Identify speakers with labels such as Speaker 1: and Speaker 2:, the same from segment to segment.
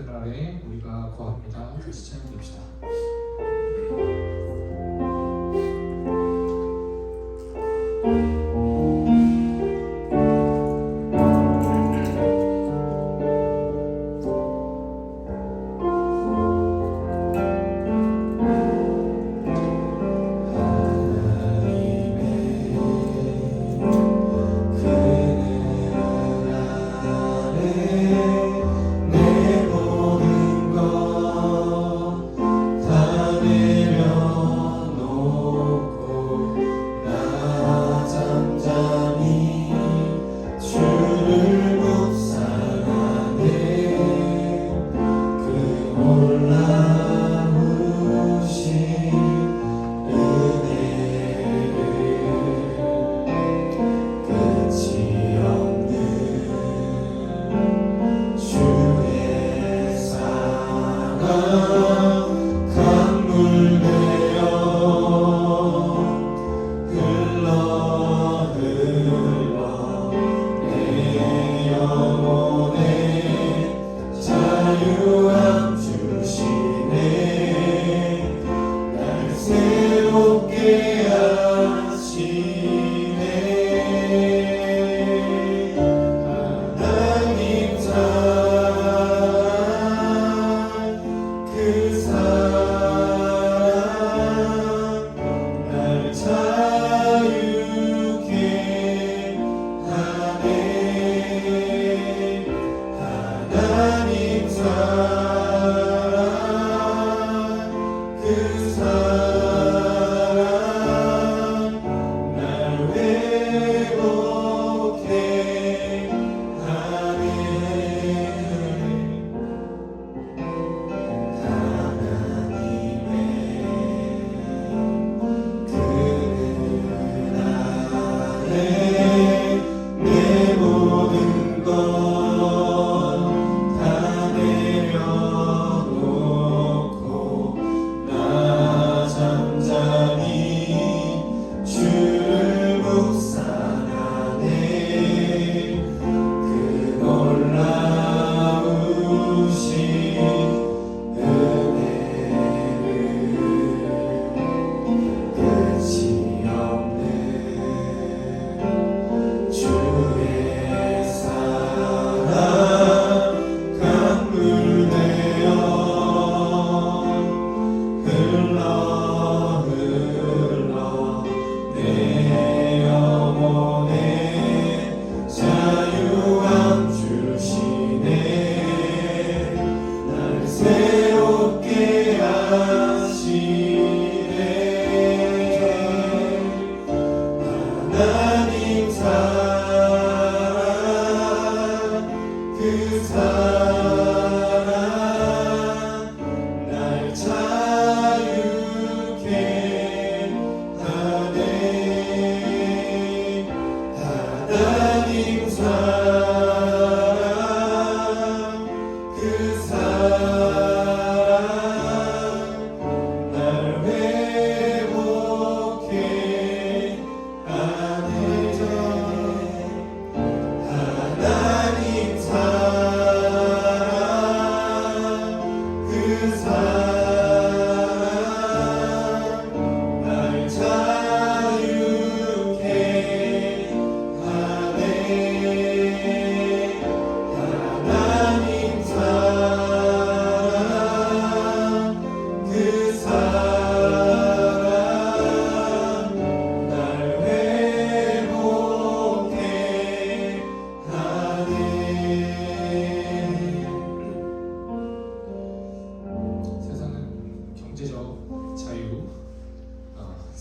Speaker 1: 하늘 아래 우리가 거합니다. 같이 찬양합시다.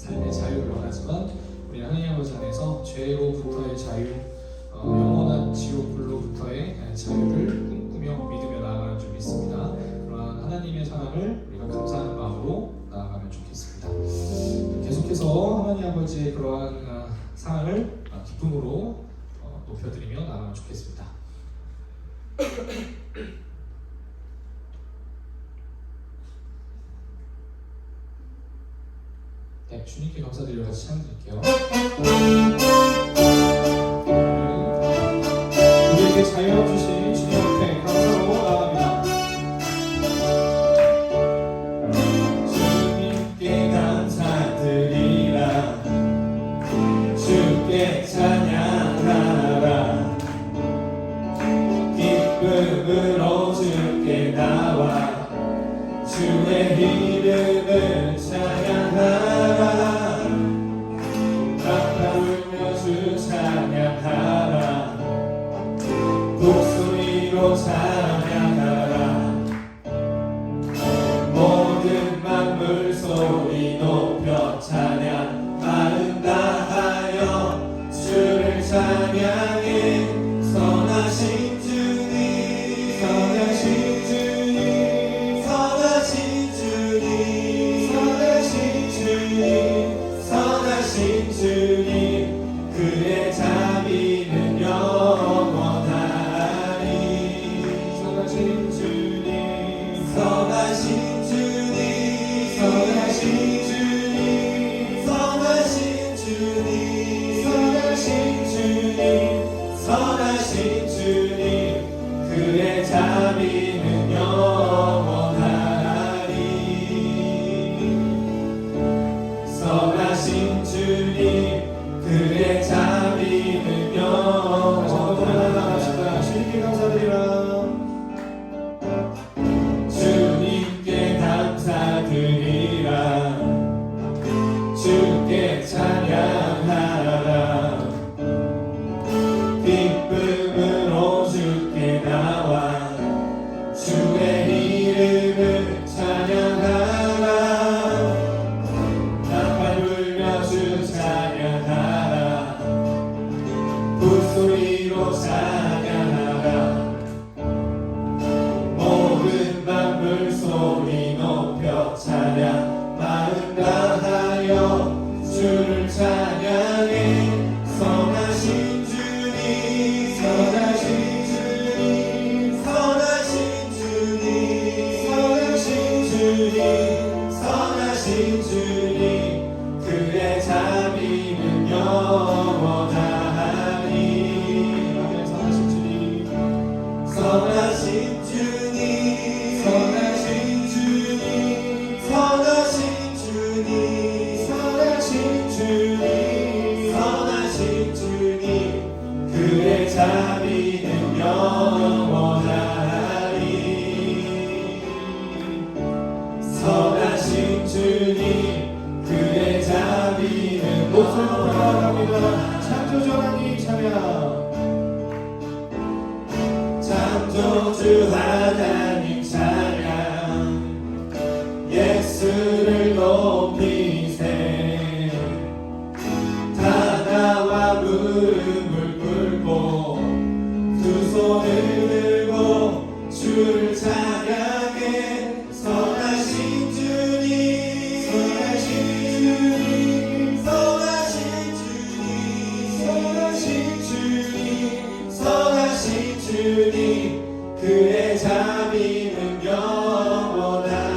Speaker 1: 삶의 자유를 원하지만 우리 하나님 아버지 안에서 죄로부터의 자유, 영원한 지옥불로부터의 자유를 꿈꾸며 믿으며 나아가는 줄 믿습니다. 그러한 하나님의 사랑을 우리가 감사하는 마음으로 나아가면 좋겠습니다. 계속해서 하나님 아버지의 그러한 사랑을 기쁨으로 높여드리며 나아가면 좋겠습니다. 네, 주님께 감사드리며 같이 찬양 드릴게요. 우리에게 자유 주신 주님 앞에 감사로 나아갑니다.
Speaker 2: 빗불음으로 주께 나와 주의 이름을 찬양하라. 나팔 불며 주 찬양하라. 목소리로 찬양하라. 모든 만물 소리 높여 찬양 마음 다하여 주를 찬양해. 선하신 주님 선하신 주님 선하신 주님 선하신 주님 선하신 주님 그의 자비는 영원하리. 선하신 주님 선하신 주님 선하신 주님 선하신 주님 선하신 주님 선하신 주님 그의 자비는 영원하리. 선하신 주님 그의 자비는 영원하리. 주님께 감사드리라. 주님께 감사드리라. 주께 찬양하라. 기쁨으로 주께 나와 주의 이름을 찬양하라. 나팔 불며 주 찬양하라. 불소리로 찬양하라. 모든 만물 소리 높여 찬양 마음 다하여 주를 찬양해. 선하신 주님 선하신 주님 선하신 주님 선하신 주님 선하신 주님 그의 자비는 영원하리. 선하신 주님 선하신 주님 선하신 주님 선하신 주님 선하신 주님 선하신 주님 그의 자비는 영원하리. 선하신 주님 그의 자비는 목소리 올라갑니다. 창조주 하나님 찬양. 창조주 하나님 찬양. 예수를 높이세. 다 나와 무릎을 꿇고 두 손을 들고 주를 찬양해. 선하신 주님 선하신 주님 선하신 주님 선하신 주님 선하신 주님 그의 자비는 영원하리.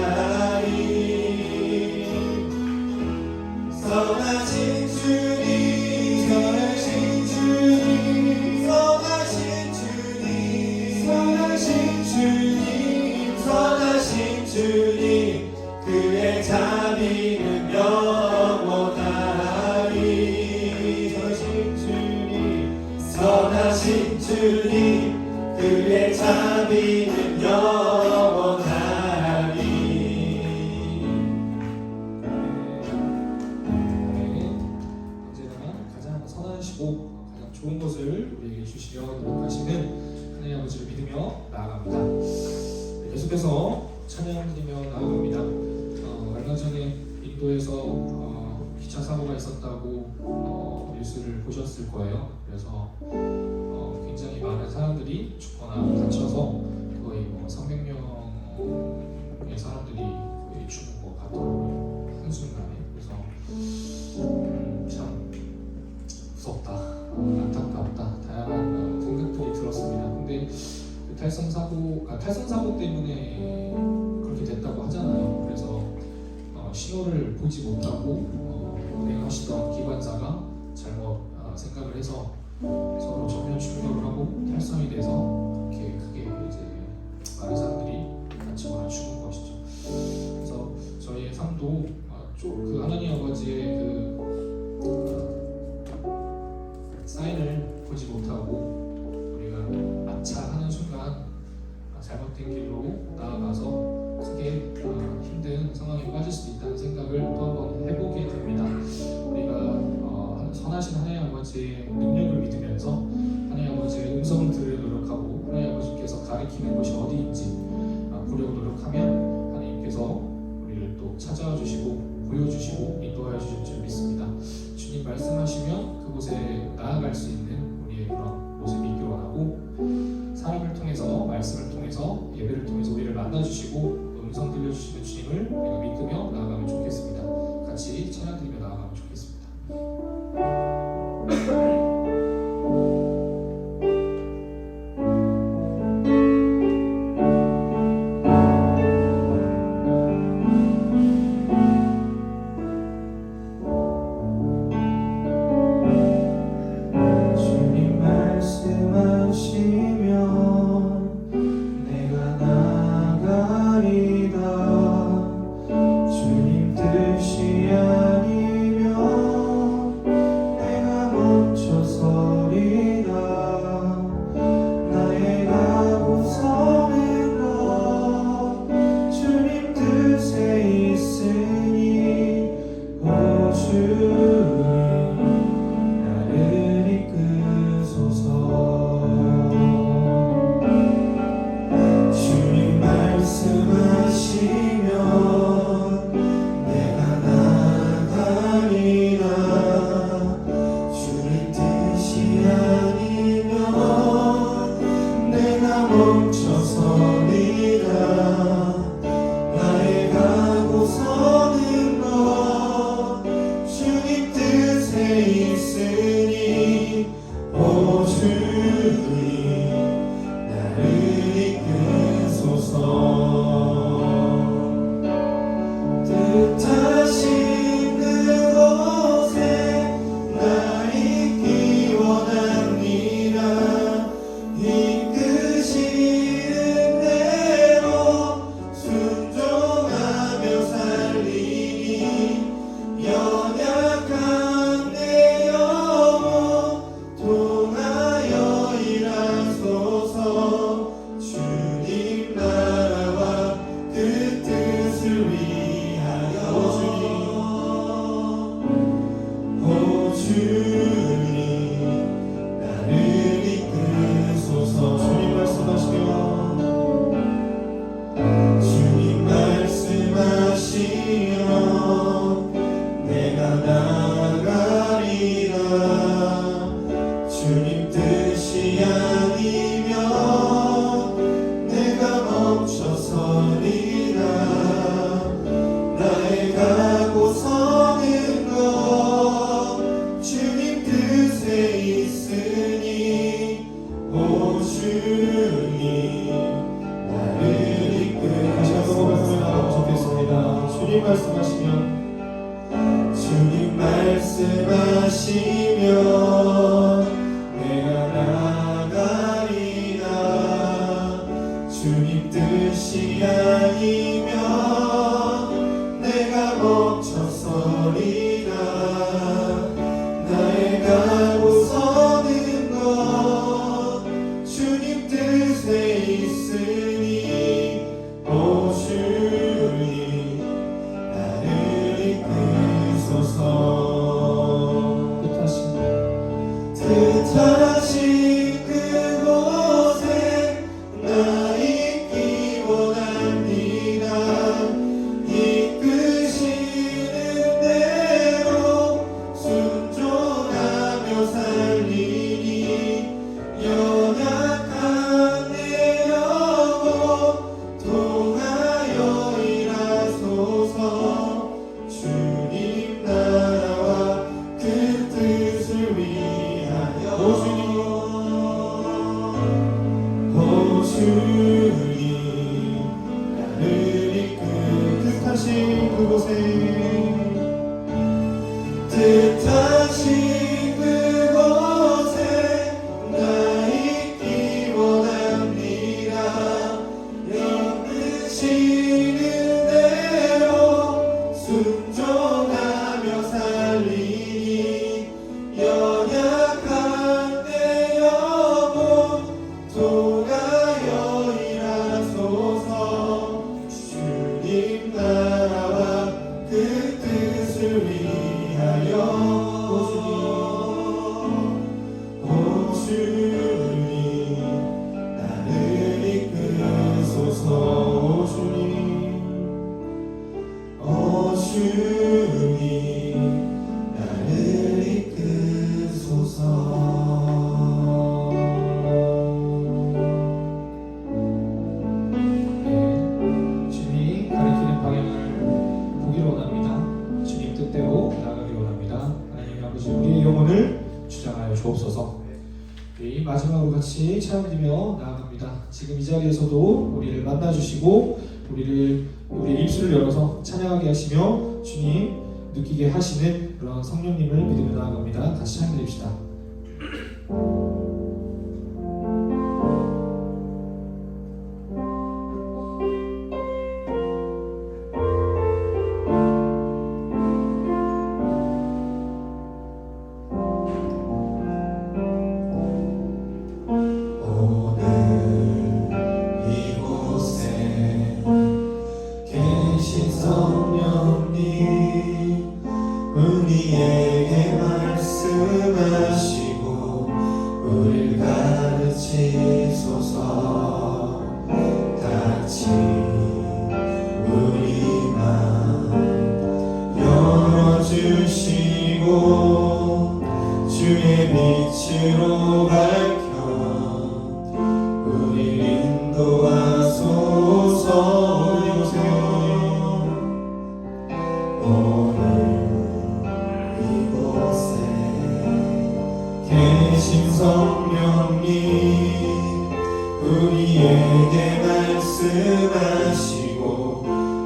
Speaker 2: 선하신 주님 선하신 주님 선하신 주님 선하신 주님 선하신 주님 그의 자비는 영원하리. 선하신 주님 선하신 주님 그의 자비는 영원하리.
Speaker 1: 언제나 가장 선하시고 가장 좋은 것을 우리에게 주시려 노력하시는 하나님 아버지를 믿으며 나아갑니다. 계속해서 찬양드리며 나아갑니다. 얼마 전에 인도에서 기차 사고가 있었다고 뉴스를 보셨을 거예요. 그래서 굉장히 많은 사람들이 죽거나 다쳐서 거의 300명의 사람들이 거의 죽은 것 같더라고요. 한순간에. 그래서 참 무섭다, 안타깝다, 다양한 생각들이 들었습니다. 근데 그 탈선 사고 때문에 그렇게 됐다고 하잖아요. 그래서 신호를 보지 못하고 운행하시던 기관사가 잘못 생각을 해서 서로 정면 충돌을 하고 탈선이 돼서 이렇게 크게 이제 많은 사람들이 다치거나 죽은 것이죠. 그래서 저희의 삶도 그 하나님 아버지의 사인을 보지 못하고 우리가 아차 하는 순간 잘못된 길로 나아가서 크게 힘든 상황에 빠질 수도 있다는 생각을 또 한번 해보게 됩니다. 우리가 선하신 하나님 아버지의 능력을 믿으면서 하나님 아버지의 음성을 들으려 노력하고 하나님 아버지께서 가리키는 곳이 어디인지 보려고 노력하면 하나님께서 우리를 또 찾아와 주시고 보여주시고 인도하여 주실 줄 믿습니다. 주님 말씀하시면 그곳에 나아갈 수 있는 우리의 그런 모습이 있기를 원하고, 사람을 통해서 말씀을 통해서 예배를 통해서 우리를 만나주시고 음성 들려주시는 주님을 우리가 믿으며 나아가면 좋겠습니다. 같이 찬양 드리며 나아가면 좋겠습니다.
Speaker 2: 주님 말씀하시면 내가 나가리다. 주님 뜻이 아니면 내가 멈춰서리다. 나의 가고 서는 것 주님 뜻에 있으니 오 주님 나를 이끄소서. 주님 말씀하시면 내가 나가리라. 주님 뜻이 아니면 내가 멈춰서리라. 나의 가고 서는 것 주님 뜻에 있으니 오 주님 나를 이끄소서. 뜻하신 그곳에 나 있기 원합니다. 이끄시는 대로 순종하며 살리니 연약한 내 영혼 통하여 일하소서. 주님 나라와 그 뜻을 위하여 오 주님 나를 이끄소서. 주님 말씀하시면 주님 말씀하시면 내가 나가리라. 주님 뜻이 아니면 내가 멈춰서리라. 나의 가고 서는 것 주님 뜻에 있으니 오 주님 나를 다시 한번 말씀을 나가면 좋겠습니다. 주님 말씀하시면 주님 말씀하시면 내가 나가리라. 주님 뜻이 아니면 내가 멈춰서리라. 나의 가고 서는 것 주님 뜻에 있으니 오 주님 나를 이끄소서. 뜻하신 그곳에 나 있기 원합니다. 이끄시는 대로 순종하며 살리니 연약한 내 영혼 통하여 일하소서. 주님 나라와 그 뜻을 위하여 오 주님 나를 이끄. 뜻하신 그곳에 뜻하신 그곳에 나 있기 원합니다. 이끄시는 대로 순종하며 살리니 연약한 내 영혼 통하여 일하소서.
Speaker 1: 마지막으로 같이 찬양드리며 나아갑니다. 지금 이 자리에서도 우리를 만나주시고 우리의 입술을 열어서 찬양하게 하시며 주님 느끼게 하시는 그런 성령님을 믿으며 나아갑니다. 다시 찬양드립시다.
Speaker 2: 우리에게 말씀하시고 우리를 가르치소서. 같이 우리 맘 열어주시고 주의 빛으로 밝혀 우리를 인도하소서. 계신 성령님 우리에게 말씀하시고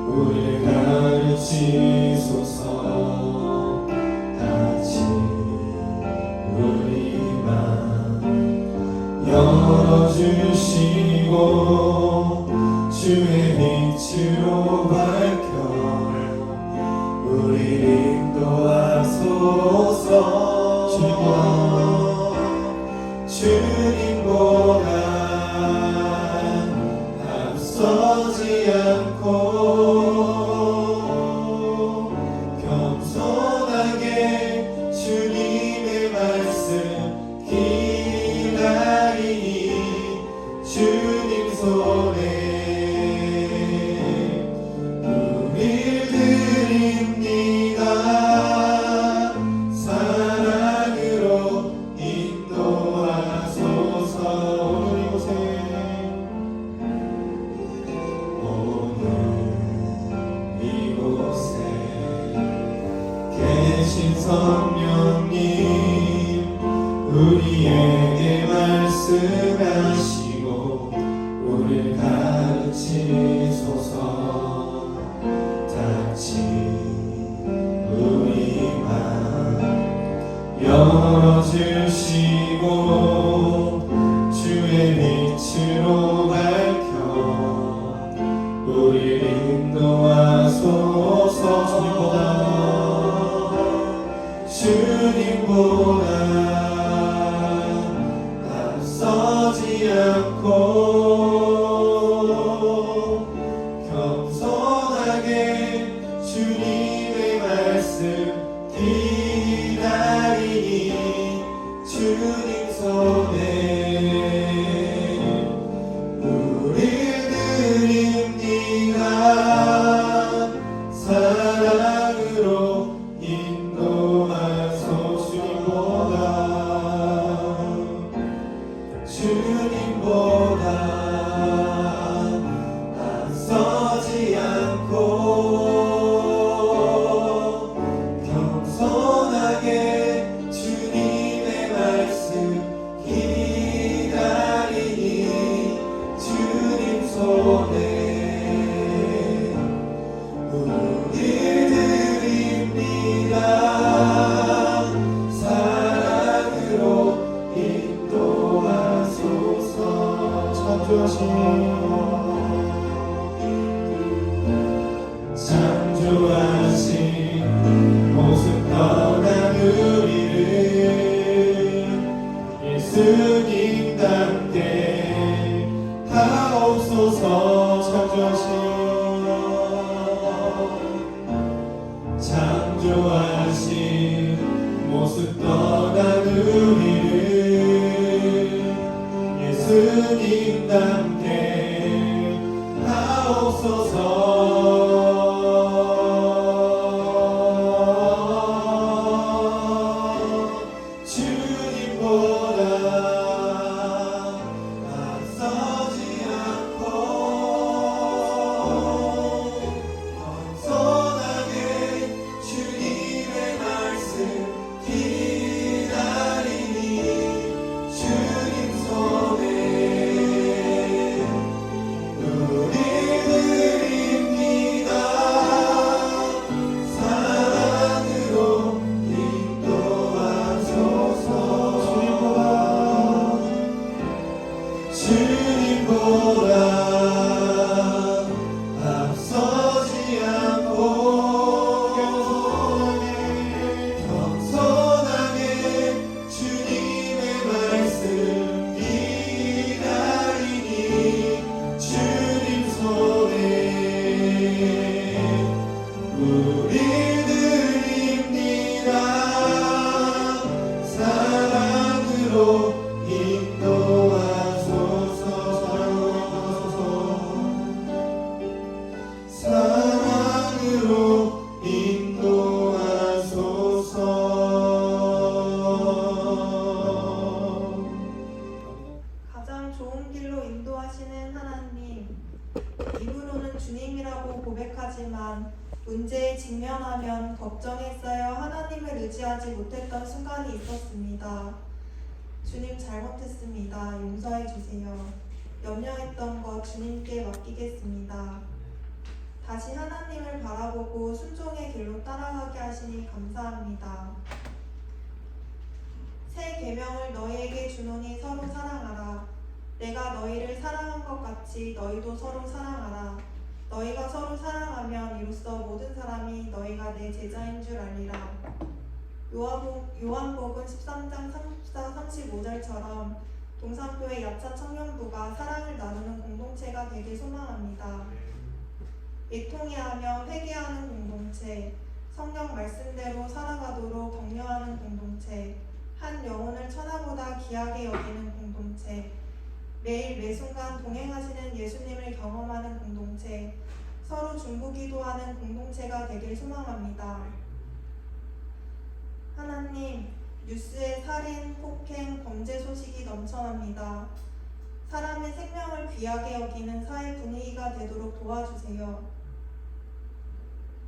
Speaker 2: 우리를 가르치소서. 같이 우리 맘 열어주시고 주의 빛으로 밝혀 우리를 인도하소서. 주님보다 앞서지 않고 겸손하게 주님의 말씀 기다리니 주님 손에 우릴 드립니다. 계신 성령님 우리에게 말씀하시고 우리를 가르치소서. 같이 우리 맘 열어주시고 주의 빛으로 밝혀 우리를 인도하소서. 주님보다 앞서지 않고 겸손하게 주님의 말씀 기다리니 주님 손에 우릴 드립니다. 사랑으로 주님보다 앞서지 않고 겸손하게 주님의 말씀 기다리니 주님 손에 우릴 드립니다. 창조하신 모습 떠난 우리를 예수님답게 하옵소서. 창조하신 모습 떠난 우리를 예수님답게 하옵소서. 주님보다 앞서지 않고 겸손하게 주님의 말씀 기다리니 주님
Speaker 3: 주님이라고 고백하지만 문제에 직면하면 걱정했어야 하나님을 의지하지 못했던 순간이 있었습니다. 주님 잘못했습니다. 용서해 주세요. 염려했던 것 주님께 맡기겠습니다. 다시 하나님을 바라보고 순종의 길로 따라가게 하시니 감사합니다. 새 계명을 너희에게 주노니 서로 사랑하라. 내가 너희를 사랑한 것 같이 너희도 서로 사랑하라. 너희가 서로 사랑하면 이로써 모든 사람이 너희가 내 제자인 줄 알리라. 요한복음 13장 34, 35절처럼 동산교회 야차 청년부가 사랑을 나누는 공동체가 되길 소망합니다. 애통해하며 회개하는 공동체, 성경 말씀대로 살아가도록 격려하는 공동체, 한 영혼을 천하보다 귀하게 여기는 공동체, 매일 매순간 동행하시는 예수님을 경험하는 공동체, 서로 중보기도하는 공동체가 되길 소망합니다. 하나님, 뉴스에 살인, 폭행, 범죄 소식이 넘쳐납니다. 사람의 생명을 귀하게 여기는 사회 분위기가 되도록 도와주세요.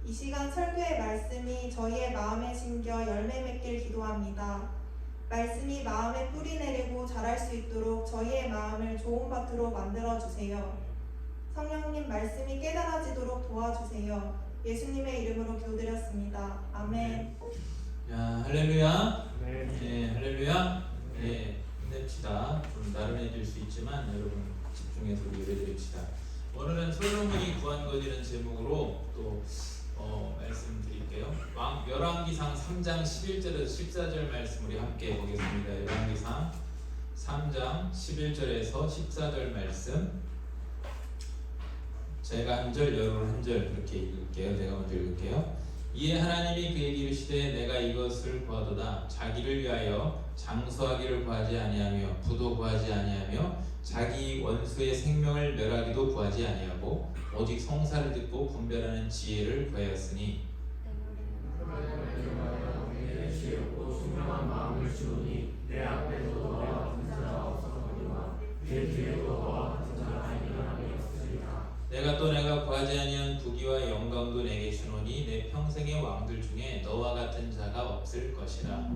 Speaker 3: 이 시간 설교의 말씀이 저희의 마음에 심겨 열매 맺길 기도합니다. 말씀이 마음에 뿌리 내리고 자랄 수 있도록 저희의 마음을 좋은 밭으로 만들어주세요. 성령님 말씀이 깨달아지도록 도와주세요. 예수님의 이름으로 기도드렸습니다. 아멘.
Speaker 4: 야, 할렐루야.
Speaker 2: 네.
Speaker 4: 네, 할렐루야. 네, 힘냅시다. 좀 나른해질 수 있지만 여러분 집중해서 우리 예배드립시다. 오늘은 솔로몬이 구한 것이라는 제목으로 또 말씀드릴게요. 열왕기상 3장 11절에서 14절 말씀 우리 함께 보겠습니다. 열왕기상 3장 11절에서 14절 말씀. 제가 한 절, 여러분 한 절 그렇게 읽을게요. 제가 먼저 읽을게요. 이에 하나님이 그에게 이르시되 내가 이것을 구하도다. 자기를 위하여 장수하기를 구하지 아니하며 부도 구하지 아니하며 자기 원수의 생명을 멸하기도 구하지 아니하고 오직 성사를 듣고 분별하는 지혜를 구하였으니
Speaker 2: 내 지혜롭고 순명한 마음을 주오니 내 앞에도 너와 같은 자가 없었거니와 내 뒤에도 너와 같은 자가 일어남이 없으리라.
Speaker 4: 내가 구하지 아니한 부귀와 영광도 내게 주노니 내 평생의 왕들 중에 너와 같은 자가 없을 것이라.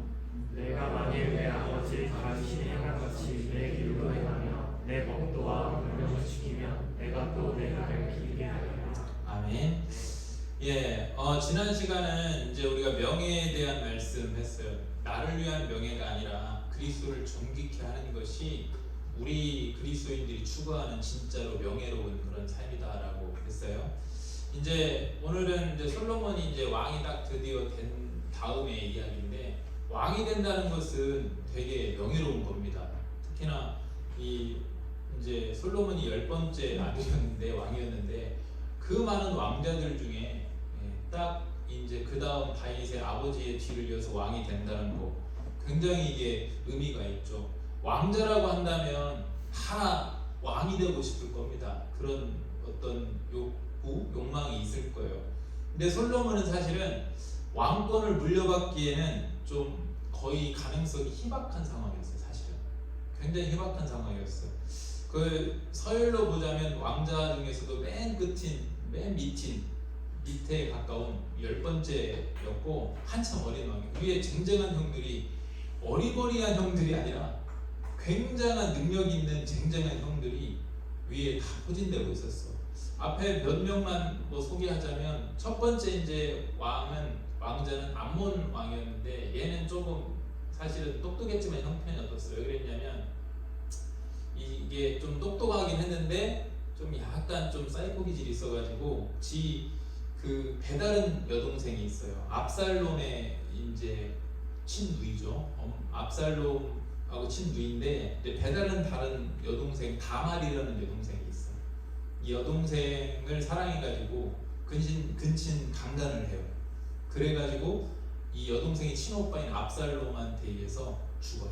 Speaker 2: 내가 만일 내 아버지 다윗이 행한 같이 내 길로 행하며 내 법도와 명령을 지키면 내가 또 내 나를 기리게 하리라.
Speaker 4: 아멘. 예, 지난 시간은 이제 우리가 명예에 대한 말씀했어요. 나를 위한 명예가 아니라 그리스도를 존귀케 하는 것이 우리 그리스도인들이 추구하는 진짜로 명예로운 그런 삶이다라고 했어요. 이제 오늘은 이제 솔로몬이 이제 왕이 딱 드디어 된 다음의 이야기인데, 왕이 된다는 것은 되게 명예로운 겁니다. 특히나 이 이제 솔로몬이 10번째 아들이었는데 왕이었는데 그 많은 왕자들 중에 딱 이제 그 다음 다윗의 아버지의 뒤를 이어서 왕이 된다는 거 굉장히 이게 의미가 있죠. 왕자라고 한다면 다 왕이 되고 싶을 겁니다. 그런 어떤 욕망이 있을 거예요. 근데 솔로몬은 사실은 왕권을 물려받기에는 좀 거의 가능성이 희박한 상황이었어요. 사실은 굉장히 희박한 상황이었어요. 그 서열로 보자면 왕자 중에서도 맨 끝인 맨 밑에 가까운 10번째였고 한참 어린 왕이, 위에 쟁쟁한 형들이 어리버리한 형들이 아니라 굉장한 능력 있는 쟁쟁한 형들이 위에 다 포진되고 있었어. 앞에 몇 명만 뭐 소개하자면 첫 번째 이제 왕자는 암몬 왕이었는데 얘는 조금 사실은 똑똑했지만 형편이 어떻어요? 왜 그랬냐면 이게 좀 똑똑하긴 했는데 좀 약간 좀 사이코 기질이 있어가지고 그 배다른 여동생이 있어요. 압살롬의 이제 친누이죠. 압살롬하고 친누이인데 이제 배다른 다른 여동생 다말이라는 여동생이 있어. 이 여동생을 사랑해가지고 근친 강간을 해요. 그래가지고 이 여동생이 친오빠인 압살롬한테 의해서 죽어요.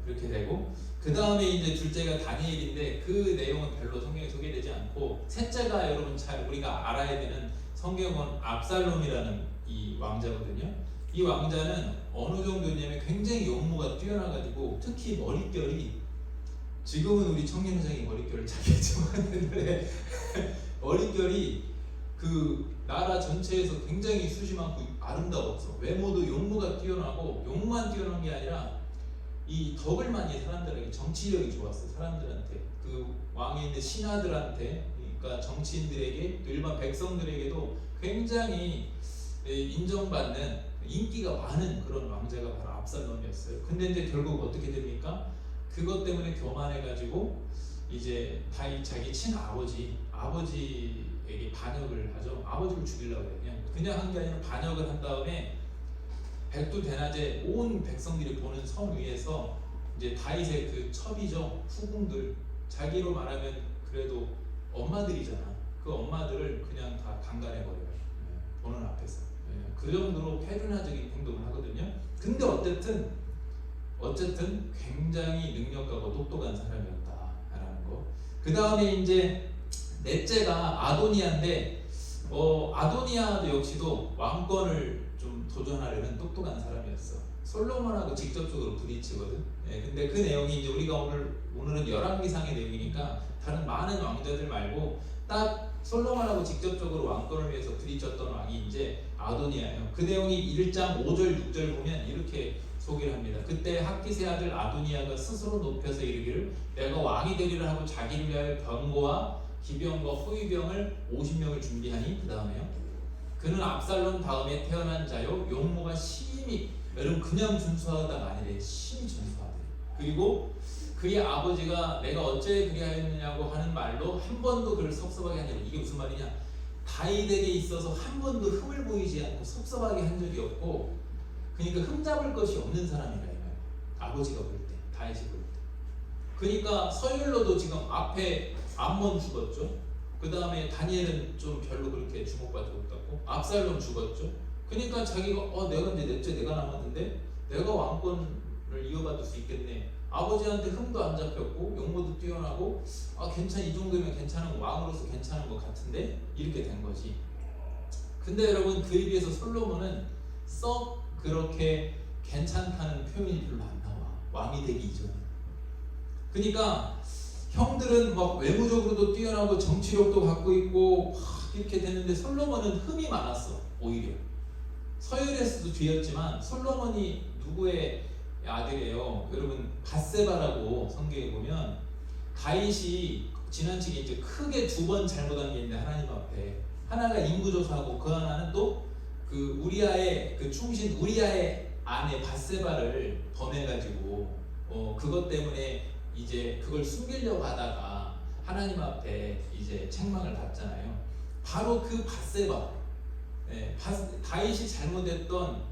Speaker 4: 그렇게 되고 그 다음에 이제 둘째가 다니엘인데 그 내용은 별로 성경에 소개되지 않고, 셋째가 여러분 잘 우리가 알아야 되는 성경은 압살롬이라는 이 왕자거든요. 이 왕자는 어느 정도냐면 굉장히 용모가 뛰어나가지고 특히 머릿결이, 지금은 우리 청년회장이 머릿결을 잘 개정하는데 어린결이 그 나라 전체에서 굉장히 수시 많고 아름다웠어. 외모도 용모가 뛰어나고 용모만 뛰어난 게 아니라 이 덕을 많이 사람들에게 정치력이 좋았어. 사람들한테 그 왕에 있는 신하들한테 그러니까 정치인들에게 또 일반 백성들에게도 굉장히 인정받는 인기가 많은 그런 왕자가 바로 압살롬이었어요. 근데 이제 결국 어떻게 됩니까? 그것 때문에 교만해가지고 이제 다윗 자기 친아버지에게 반역을 하죠. 아버지를 죽이려고 해요. 그냥 한 게 아니라 반역을 한 다음에 백두대낮에 온 백성들이 보는 성 위에서 이제 다윗의 그 첩이죠. 후궁들 자기로 말하면 그래도 엄마들이잖아. 그 엄마들을 그냥 다 강간해버려요. 보는 앞에서. 그 정도로 페르나적인 행동을 하거든요. 근데 어쨌든 굉장히 능력가고 똑똑한 사람이었다라는 거. 그 다음에 이제 넷째가 아도니아인데 아도니아도 역시도 왕권을 좀 도전하려는 똑똑한 사람이었어. 솔로몬하고 직접적으로 부딪히거든. 근데 그 내용이 이제 우리가 오늘은 열왕기상의 내용이니까 다른 많은 왕자들 말고 딱 솔로몬하고 직접적으로 왕권을 위해서 부딪혔던 왕이 이제 아도니아예요. 그 내용이 1장 5절 6절 보면 이렇게 소개를 합니다. 그때 학기세 아들 아도니아가 스스로 높여서 이르기를 내가 왕이 되리라 하고 자기를 위하여 병거와 기병과 호위병을 50명을 준비하니 그 다음에요. 그는 압살롬 다음에 태어난 자요 용모가 심히 여러분 그냥 준수하다가 아니래 심히 준수하대. 그리고 그의 아버지가 내가 어째 그리하였느냐고 하는 말로 한 번도 그를 섭섭하게 하지 않고 이게 무슨 말이냐? 다윗에게 있어서 한 번도 흠을 보이지 않고 섭섭하게 한 적이 없고 그러니까 흠잡을 것이 없는 사람이라 이 말이야. 아버지가 볼 때, 다윗이 볼 때. 그러니까 서율로도 지금 앞에 암몬 죽었죠. 그 다음에 다니엘은 좀 별로 그렇게 주목받지 못했고 압살롬 죽었죠. 그러니까 자기가 내가 이제 넷째 내가 남았는데 내가 왕권을 이어받을 수 있겠네. 아버지한테 흠도 안 잡혔고 용모도 뛰어나고 이 정도면 괜찮은 왕으로서 괜찮은 것 같은데 이렇게 된 거지. 근데 여러분 그에 비해서 솔로몬은 썩 그렇게 괜찮다는 표현이 별로 안 나와. 왕이 되기 이전에. 그러니까 형들은 막 외모적으로도 뛰어나고 정치력도 갖고 있고 막 이렇게 되는데 솔로몬은 흠이 많았어. 오히려 서열에서도 뒤였지만 솔로몬이 누구의 아들이에요? 여러분 밧세바라고 성경에 보면 다윗이 지나치게 이제 크게 두 번 잘못한 게 있는데 하나님 앞에 하나가 인구조사하고 그 하나는 또 그 우리아의 그 충신 우리아의 아내 밧세바를 범해가지고 그것 때문에 이제 그걸 숨기려고 하다가 하나님 앞에 이제 책망을 받잖아요. 바로 그 밧세바, 다윗이 잘못했던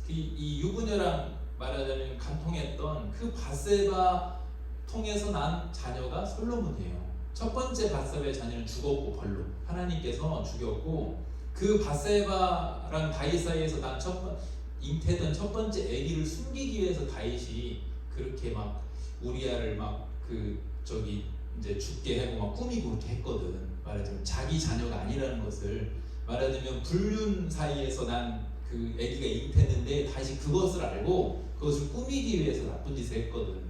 Speaker 4: 이 유부녀랑 말하자면 간통했던 그 밧세바 통해서 난 자녀가 솔로몬이에요. 첫 번째 밧세바의 자녀는 죽었고 벌로 하나님께서 죽였고 그 밧세바랑 다윗 사이에서 난 잉태된 첫 번째 아기를 숨기기 위해서 다윗이 그렇게 막 우리아를 막 이제 죽게 하고 막 꾸미고 그렇게 했거든. 말하자면 자기 자녀가 아니라는 것을 말하자면 불륜 사이에서 난 그 아기가 잉태했는데 다시 그것을 알고 그것을 꾸미기 위해서 나쁜 짓을 했거든.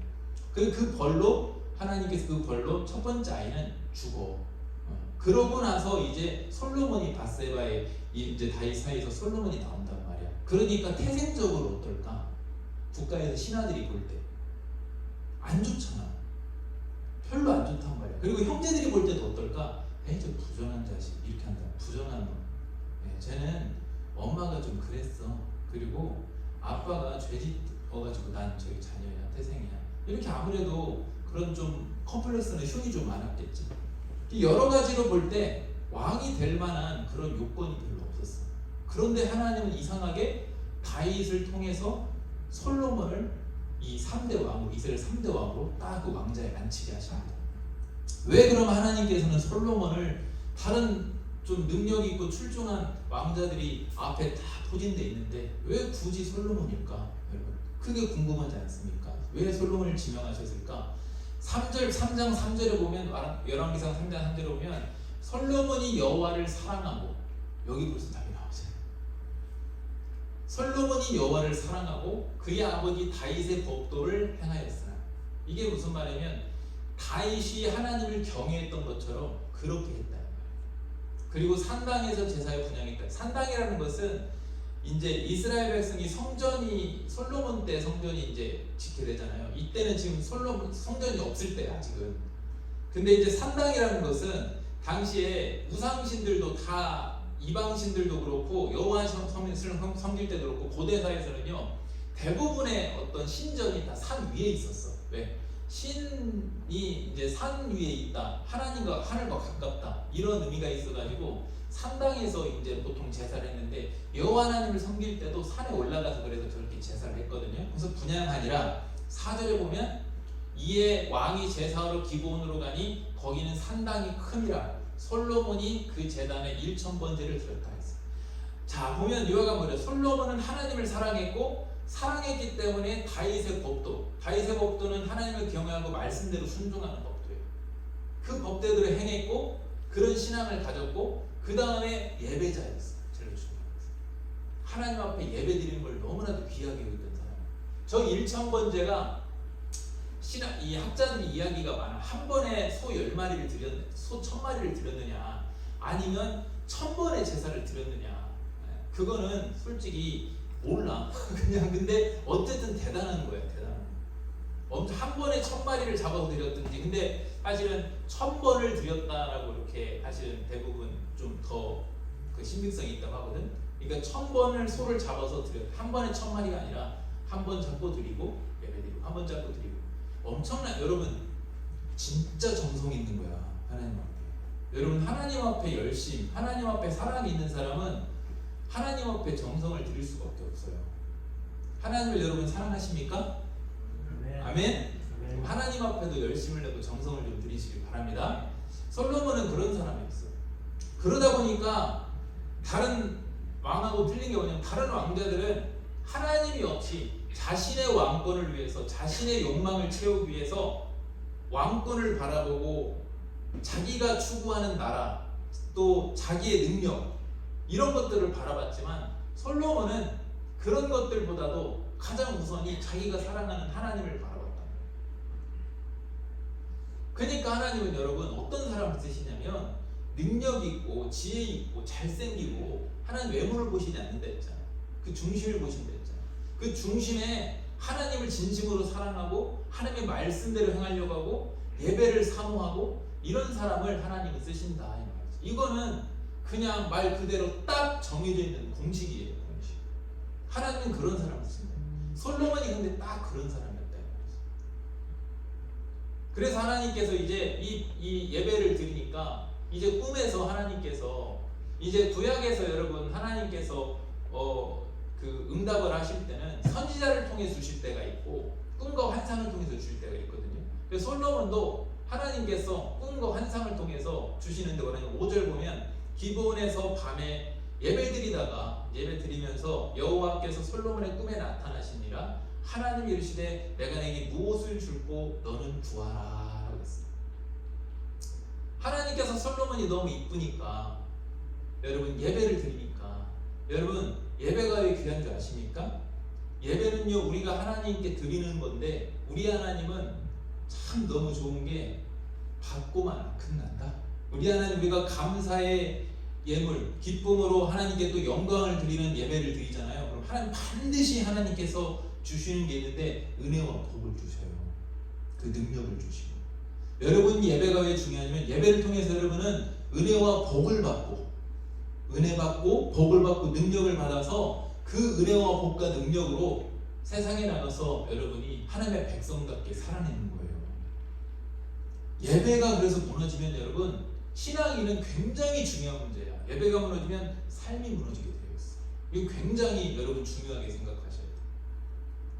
Speaker 4: 그 벌로 하나님께서 그 벌로 첫 번째 아이는 죽어. 그러고 나서 이제 솔로몬이 밧세바의 이제 다윗 사이에서 솔로몬이 나온단 말이야. 그러니까 태생적으로 어떨까? 국가에서 신하들이 볼 때 안 좋잖아. 별로 안 좋단 말이야. 그리고 형제들이 볼 때도 어떨까? 저 부정한 자식 이렇게 한다. 부정한 놈. 쟤는 엄마가 좀 그랬어. 그리고 아빠가 죄짓어가지고 난 저기 자녀야, 태생이야. 이렇게 아무래도 그런 좀 컴플렉스는 흉이 좀 많았겠지. 여러 가지로 볼 때 왕이 될 만한 그런 요건이 별로 없었어. 그런데 하나님은 이상하게 다윗을 통해서 솔로몬을 이 3대 왕으로 이스라엘 3대 왕으로 딱 그 왕자에 앉히게 하십니다. 왜 그러면 하나님께서는 솔로몬을 다른 좀 능력 있고 출중한 왕자들이 앞에 다 포진돼 있는데 왜 굳이 솔로몬일까? 여러분 크게 궁금하지 않습니까? 왜 솔로몬을 지명하셨을까? 3장 3절에 보면 열왕기상 3장 3절에 보면 솔로몬이 여호와를 사랑하고 여기 벌써 답이 나오잖아요. 솔로몬이 여호와를 사랑하고 그의 아버지 다윗의 법도를 행하였으나 이게 무슨 말이냐면 다윗이 하나님을 경외했던 것처럼 그렇게 했다. 그리고 산당에서 제사의 분향했다. 산당이라는 것은 이제 이스라엘 백성이 성전이 솔로몬 때 성전이 이제 짓게 되잖아요. 이때는 지금 솔로몬 성전이 없을 때야 아직은. 근데 이제 산당이라는 것은 당시에 우상신들도 다 이방신들도 그렇고 여호와 신을 섬길 때도 그렇고 고대사에서는요 대부분의 어떤 신전이 다 산 위에 있었어. 왜? 신이 이제 산 위에 있다. 하나님과 하늘과 가깝다. 이런 의미가 있어가지고 산당에서 이제 보통 제사를 했는데 여호와 하나님을 섬길 때도 산에 올라가서 그래서 저렇게 제사를 했거든요. 그래서 분향하니라 4절에 보면 이에 왕이 제사하러 기브온으로 가니 거기는 산당이 큼이라 솔로몬이 그 제단에 1000번제를 드렸다 했어요. 자 보면 이와 같은 솔로몬은 하나님을 사랑했기 때문에 다윗의 법도는 하나님을 경외하고 말씀대로 순종하는 법도예요. 그 법대로 행했고 그런 신앙을 가졌고 그 다음에 예배자였어요. 제일 중요한 것은 하나님 앞에 예배 드리는 걸 너무나도 귀하게 여겼던 사람이에요. 저 1000번제가 이 학자들이 이야기가 많아. 한 번에 소 10마리를 드렸느냐, 소 1000마리를 드렸느냐, 아니면 1000번의 제사를 드렸느냐. 그거는 솔직히 몰라. 그냥 근데 어쨌든 대단한 거예요. 한 번에 1000마리를 잡아서 드렸든지. 근데 사실은 1000번을 드렸다라고 이렇게 사실은 대부분 좀 더 그 신빙성이 있다고 하거든. 그러니까 1000번을 소를 잡아서 드렸. 한 번에 1000마리가 아니라 한 번 잡고 드리고 예배드리고 한 번 잡고 드리고. 엄청난 여러분 진짜 정성 있는 거야 하나님 앞에. 여러분 하나님 앞에 열심, 하나님 앞에 사랑이 있는 사람은 하나님 앞에 정성을 드릴 수밖에 없어요. 하나님을 여러분 사랑하십니까? 아멘. 하나님 앞에도 열심을 내고 정성을 좀 드리시길 바랍니다. 솔로몬은 그런 사람이었어요. 그러다 보니까 다른 왕하고 틀린 게 뭐냐면 다른 왕자들은 하나님이 없이 자신의 왕권을 위해서 자신의 욕망을 채우기 위해서 왕권을 바라보고 자기가 추구하는 나라 또 자기의 능력 이런 것들을 바라봤지만 솔로몬은 그런 것들보다도 가장 우선이 자기가 사랑하는 하나님을 바라봤다. 그러니까 하나님은 여러분 어떤 사람을 쓰시냐면 능력 있고 지혜 있고 잘생기고 하나님 외모를 보시지 않는다 했잖아요. 그 중심을 보신다 했잖아요. 그 중심에 하나님을 진심으로 사랑하고 하나님의 말씀대로 행하려고 하고 예배를 사모하고 이런 사람을 하나님은 쓰신다 이 말이죠. 이거는 그냥 말 그대로 딱 정해져 있는 공식이에요. 공식. 하나님은 그런 사람을 쓰신다. 솔로몬이 근데 딱 그런 사람이었다 이 말이죠. 그래서 하나님께서 이제 이 예배를 드리니까 이제 꿈에서 하나님께서 이제 구약에서 여러분 하나님께서 그 응답을 하실 때는 선지자를 통해 주실 때가 있고 꿈과 환상을 통해서 주실 때가 있거든요. 그래서 솔로몬도 하나님께서 꿈과 환상을 통해서 주시는데 뭐냐면 5절 보면 기브온에서 밤에 예배드리다가 예배드리면서 여호와께서 솔로몬의 꿈에 나타나시니라 하나님이 이르시되 내가 내게 무엇을 줄고 너는 구하라 라고 했어요. 하나님께서 솔로몬이 너무 이쁘니까 여러분 예배를 드리니까 여러분 예배가 왜 귀한 줄 아십니까? 예배는요 우리가 하나님께 드리는 건데 우리 하나님은 참 너무 좋은 게 받고만 안 끝난다. 우리 하나님 우리가 감사의 예물 기쁨으로 하나님께 또 영광을 드리는 예배를 드리잖아요. 그럼 하나님 반드시 하나님께서 주시는 게 있는데 은혜와 복을 주셔요. 그 능력을 주시고 여러분 예배가 왜 중요하냐면 예배를 통해서 여러분은 은혜와 복을 받고 은혜 받고 복을 받고 능력을 받아서 그 은혜와 복과 능력으로 세상에 나가서 여러분이 하나님의 백성답게 살아내는 거예요. 예배가 그래서 무너지면 여러분 신앙인은 굉장히 중요한 문제야. 예배가 무너지면 삶이 무너지게 되어 있어. 이거 굉장히 여러분 중요하게 생각하셔야 돼요.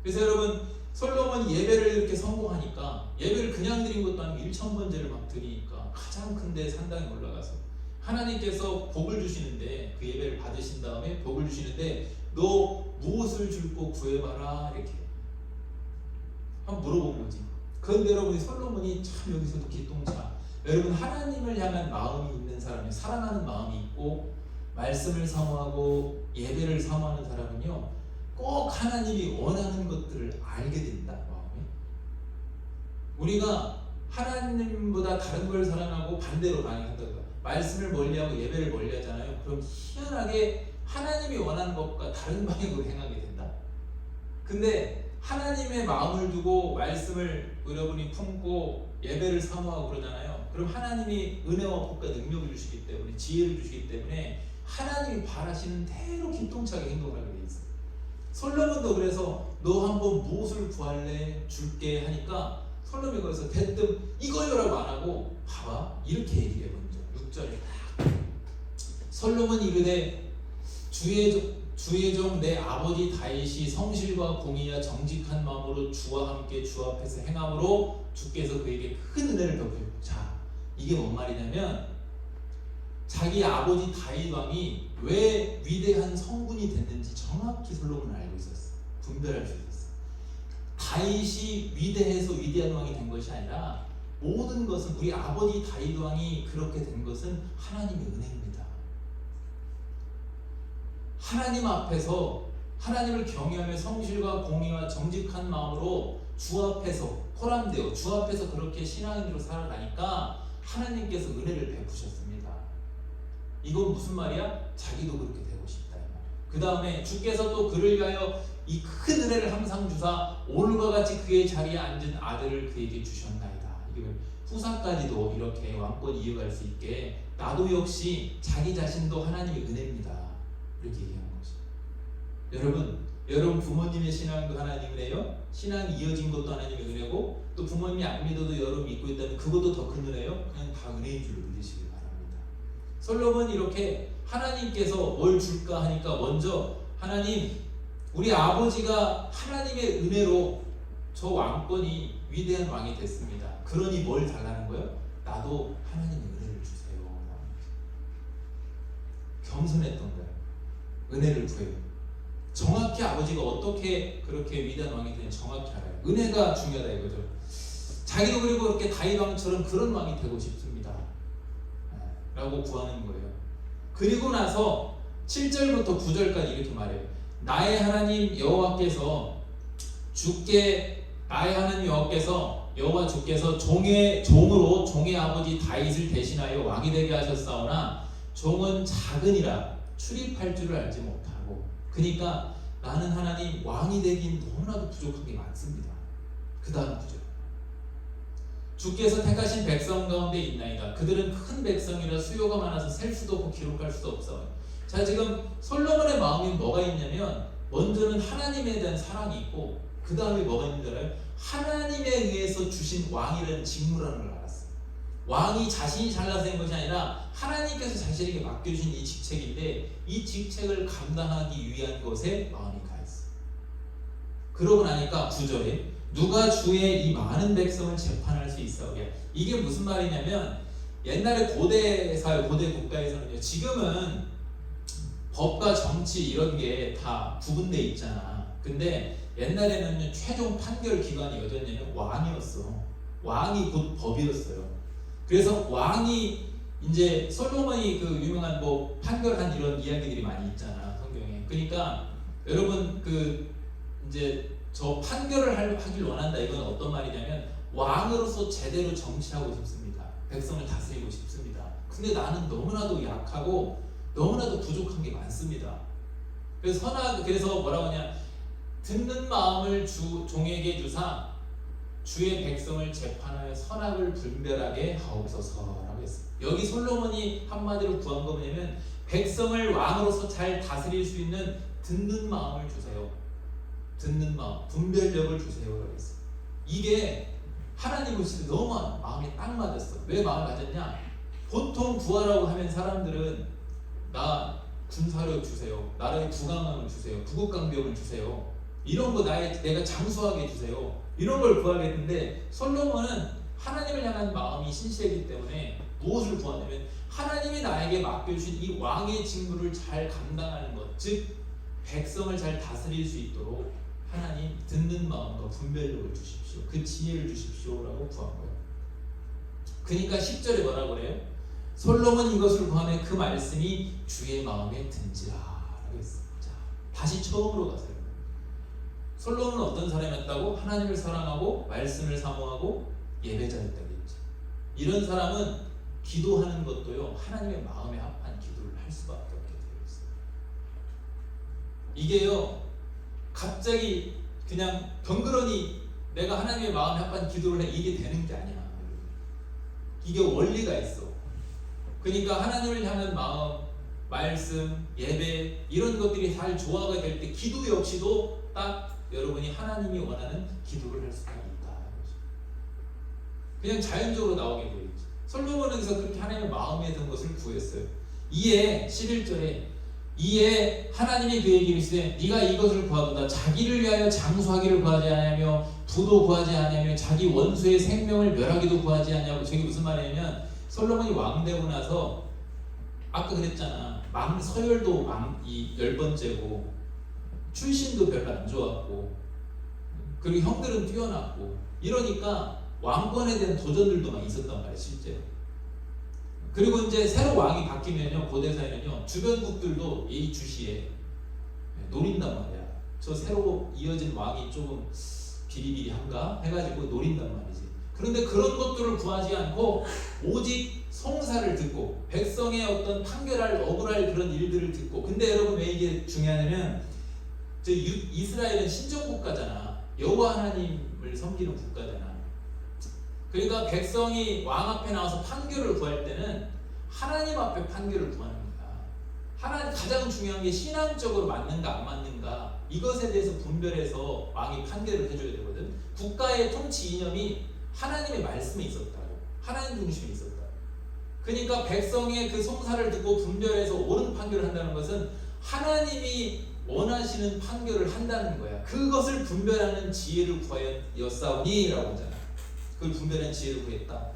Speaker 4: 그래서 여러분 솔로몬이 예배를 이렇게 성공하니까 예배를 그냥 드린 것도 아니고 1000번제를 막 드리니까 가장 큰데 산당에 올라가서 하나님께서 복을 주시는데 그 예배를 받으신 다음에 복을 주시는데 너 무엇을 줄고 구해봐라 이렇게 한번 물어본 거지. 그런데 여러분이 솔로몬이 참 여기서도 기똥차 여러분 하나님을 향한 마음이 있는 사람이 사랑하는 마음이 있고 말씀을 사모하고 예배를 사모하는 사람은요 꼭 하나님이 원하는 것들을 알게 된다. 마음이 우리가 하나님보다 다른 걸 사랑하고 반대로 많이 한다고 말씀을 멀리하고 예배를 멀리하잖아요. 그럼 희한하게 하나님이 원하는 것과 다른 방향으로 행하게 된다. 근데 하나님의 마음을 두고 말씀을 여러분이 품고 예배를 사모하고 그러잖아요. 그럼 하나님이 은혜와 복과 능력을 주시기 때문에, 지혜를 주시기 때문에 하나님이 바라시는 대로 기똥차게 행동하게 돼 있어요. 솔로몬도 그래서 너 한번 무엇을 구할래? 줄게 하니까 솔로몬이 거기서 대뜸 이거요라고 안 하고 봐봐 이렇게 얘기해 먼저 6절에 딱 솔로몬이 이르되 주의 종 내 아버지 다윗이 성실과 공의와 정직한 마음으로 주와 함께 주 앞에서 행함으로 주께서 그에게 큰 은혜를 베푸셨고. 자, 이게 뭔 말이냐면 자기 아버지 다윗 왕이 왜 위대한 성군이 됐는지 정확히 솔로몬은 알고 있었어. 분별할 수 있었어. 다윗이 위대해서 위대한 왕이 된 것이 아니라 모든 것은 우리 아버지 다윗 왕이 그렇게 된 것은 하나님의 은혜입니다. 하나님 앞에서 하나님을 경외하며 성실과 공의와 정직한 마음으로 주 앞에서 호람되어 주 앞에서 그렇게 신앙인으로 살아가니까 하나님께서 은혜를 베푸셨습니다. 이건 무슨 말이야? 자기도 그렇게 되고 싶다 이 말이야. 그 다음에 주께서 또 그를 위하여 이 큰 은혜를 항상 주사 오늘과 같이 그의 자리에 앉은 아들을 그에게 주셨나이다. 이게 후사까지도 이렇게 왕권이 이어갈 수 있게 나도 역시 자기 자신도 하나님의 은혜입니다. 이렇게 얘기하는 거죠. 여러분 부모님의 신앙도 하나님의 은혜요. 신앙이 이어진 것도 하나님의 은혜고 또 부모님이 안 믿어도 여러분 믿고 있다면 그것도 더 큰 은혜요. 그냥 다 은혜인 줄로 믿으시길 바랍니다. 솔로몬이 이렇게 하나님께서 뭘 줄까 하니까 먼저 하나님 우리 아버지가 하나님의 은혜로 저 왕권이 위대한 왕이 됐습니다. 그러니 뭘 달라는 거예요? 나도 하나님의 은혜를 주세요. 겸손했던 거예요. 은혜를 구해요. 정확히 아버지가 어떻게 그렇게 위대한 왕이 되는지 정확히 알아요. 은혜가 중요하다 이거죠. 자기도 그리고 그렇게 다윗 왕처럼 그런 왕이 되고 싶습니다. 라고 구하는 거예요. 그리고 나서 7절부터 9절까지 이렇게 말해요. 나의 하나님 여호와께서 여호와 주께서 종으로 종의 아버지 다윗을 대신하여 왕이 되게 하셨사오나 종은 작으니라 출입할 줄을 알지 못하고. 그러니까 나는 하나님 왕이 되긴 너무나도 부족한 게 많습니다. 그 다음 구절. 주께서 택하신 백성 가운데 있나이다. 그들은 큰 백성이라 수요가 많아서 셀 수도 없고 기록할 수도 없어. 자, 지금 솔로몬의 마음이 뭐가 있냐면 먼저는 하나님에 대한 사랑이 있고 그 다음에 뭐가 있는 줄 알아요? 하나님에 의해서 주신 왕이라는 직무라는 걸 알았어요. 왕이 자신이 잘나서 된 것이 아니라 하나님께서 자신에게 맡겨주신 이 직책인데 이 직책을 감당하기 위한 것에 마음이 가있어요. 그러고 나니까 9절에 누가 주의 이 많은 백성을 재판할 수 있어오랴. 이게 무슨 말이냐면 옛날에 고대 국가에서는요, 지금은 법과 정치 이런 게 다 구분돼 있잖아. 근데 옛날에는 최종 판결 기관이 어디였냐면 왕이었어. 왕이 곧 법이었어요. 그래서 왕이 이제 솔로몬이 그 유명한 뭐 판결한 이런 이야기들이 많이 있잖아 성경에. 그러니까 여러분 그 이제 저 판결을 하길 원한다. 이건 어떤 말이냐면 왕으로서 제대로 정치하고 싶습니다. 백성을 다스리고 싶습니다. 근데 나는 너무나도 약하고 너무나도 부족한 게 많습니다. 그래서 뭐라고 하냐, 듣는 마음을 종에게 주사 주의 백성을 재판하여 선악을 분별하게 하옵소서라고 했어요. 여기 솔로몬이 한마디로 구한 거 뭐냐면 백성을 왕으로서 잘 다스릴 수 있는 듣는 마음을 주세요. 듣는 마음, 분별력을 주세요라고 했어요. 이게 하나님을 진짜 너무 마음이 딱 맞았어. 왜 마음을 맞았냐? 보통 구하라고 하면 사람들은 나 군사력 주세요. 나라의 부강함을 주세요. 부국강병을 주세요. 이런 거 내가 장수하게 해주세요. 이런 걸 구하겠는데 솔로몬은 하나님을 향한 마음이 신실하기 때문에 무엇을 구하냐면 하나님이 나에게 맡겨주신 이 왕의 직무를 잘 감당하는 것, 즉 백성을 잘 다스릴 수 있도록 하나님 듣는 마음과 분별력을 주십시오. 그 지혜를 주십시오라고 구한 거예요. 그러니까 10절에 뭐라고 그래요? 솔로몬 이것을 구하며 그 말씀이 주의 마음에 든지라 라고 했어요. 자, 다시 처음으로 가세요. 솔로몬은 어떤 사람이었다고? 하나님을 사랑하고 말씀을 사모하고 예배자였다고 했죠. 이런 사람은 기도하는 것도요 하나님의 마음에 합한 기도를 할 수밖에 없게 되어 있어요. 이게요 갑자기 그냥 덩그러니 내가 하나님의 마음에 합한 기도를 해 이게 되는 게 아니야. 이게 원리가 있어. 그러니까 하나님을 향한 마음, 말씀, 예배 이런 것들이 잘 조화가 될 때 기도 역시도 딱 여러분이 하나님이 원하는 기도를 할 수가 있다. 그냥 자연적으로 나오게 되어 있지. 솔로몬은 그래서 그렇게 하나님의 마음에 든 것을 구했어요. 이에 11절에 이에 하나님이 그에게 이르시되 네가 이것을 구하도다. 자기를 위하여 장수하기를 구하지 아니하며 부도 구하지 아니하며 자기 원수의 생명을 멸하기도 구하지 아니하고. 저게 무슨 말이냐면 솔로몬이 왕 되고 나서 아까 그랬잖아. 서열도 이 10번째고 출신도 별로 안 좋았고 그리고 형들은 뛰어났고 이러니까 왕권에 대한 도전들도 막 있었단 말이에요 실제로. 그리고 이제 새로 왕이 바뀌면요 고대사에는요 주변국들도 이 주시에 노린단 말이야. 저 새로 이어진 왕이 조금 비리비리한가 해가지고 노린단 말이지. 그런데 그런 것들을 구하지 않고 오직 송사를 듣고 백성의 어떤 판결할 억울할 그런 일들을 듣고. 근데 여러분 왜 이게 중요하냐면 이스라엘은 신정국가잖아. 여호와 하나님을 섬기는 국가잖아. 그러니까 백성이 왕 앞에 나와서 판결을 구할 때는 하나님 앞에 판결을 구하는 거야. 하나님 가장 중요한 게 신앙적으로 맞는가 안 맞는가 이것에 대해서 분별해서 왕이 판결을 해줘야 되거든. 국가의 통치 이념이 하나님의 말씀에 있었다고. 하나님 중심에 있었다. 그러니까 백성의 그 송사를 듣고 분별해서 옳은 판결을 한다는 것은 하나님이 원하시는 판결을 한다는 거야. 그것을 분별하는 지혜를 구하였사오니라고 하잖아. 그걸 분별하는 지혜를 구했다.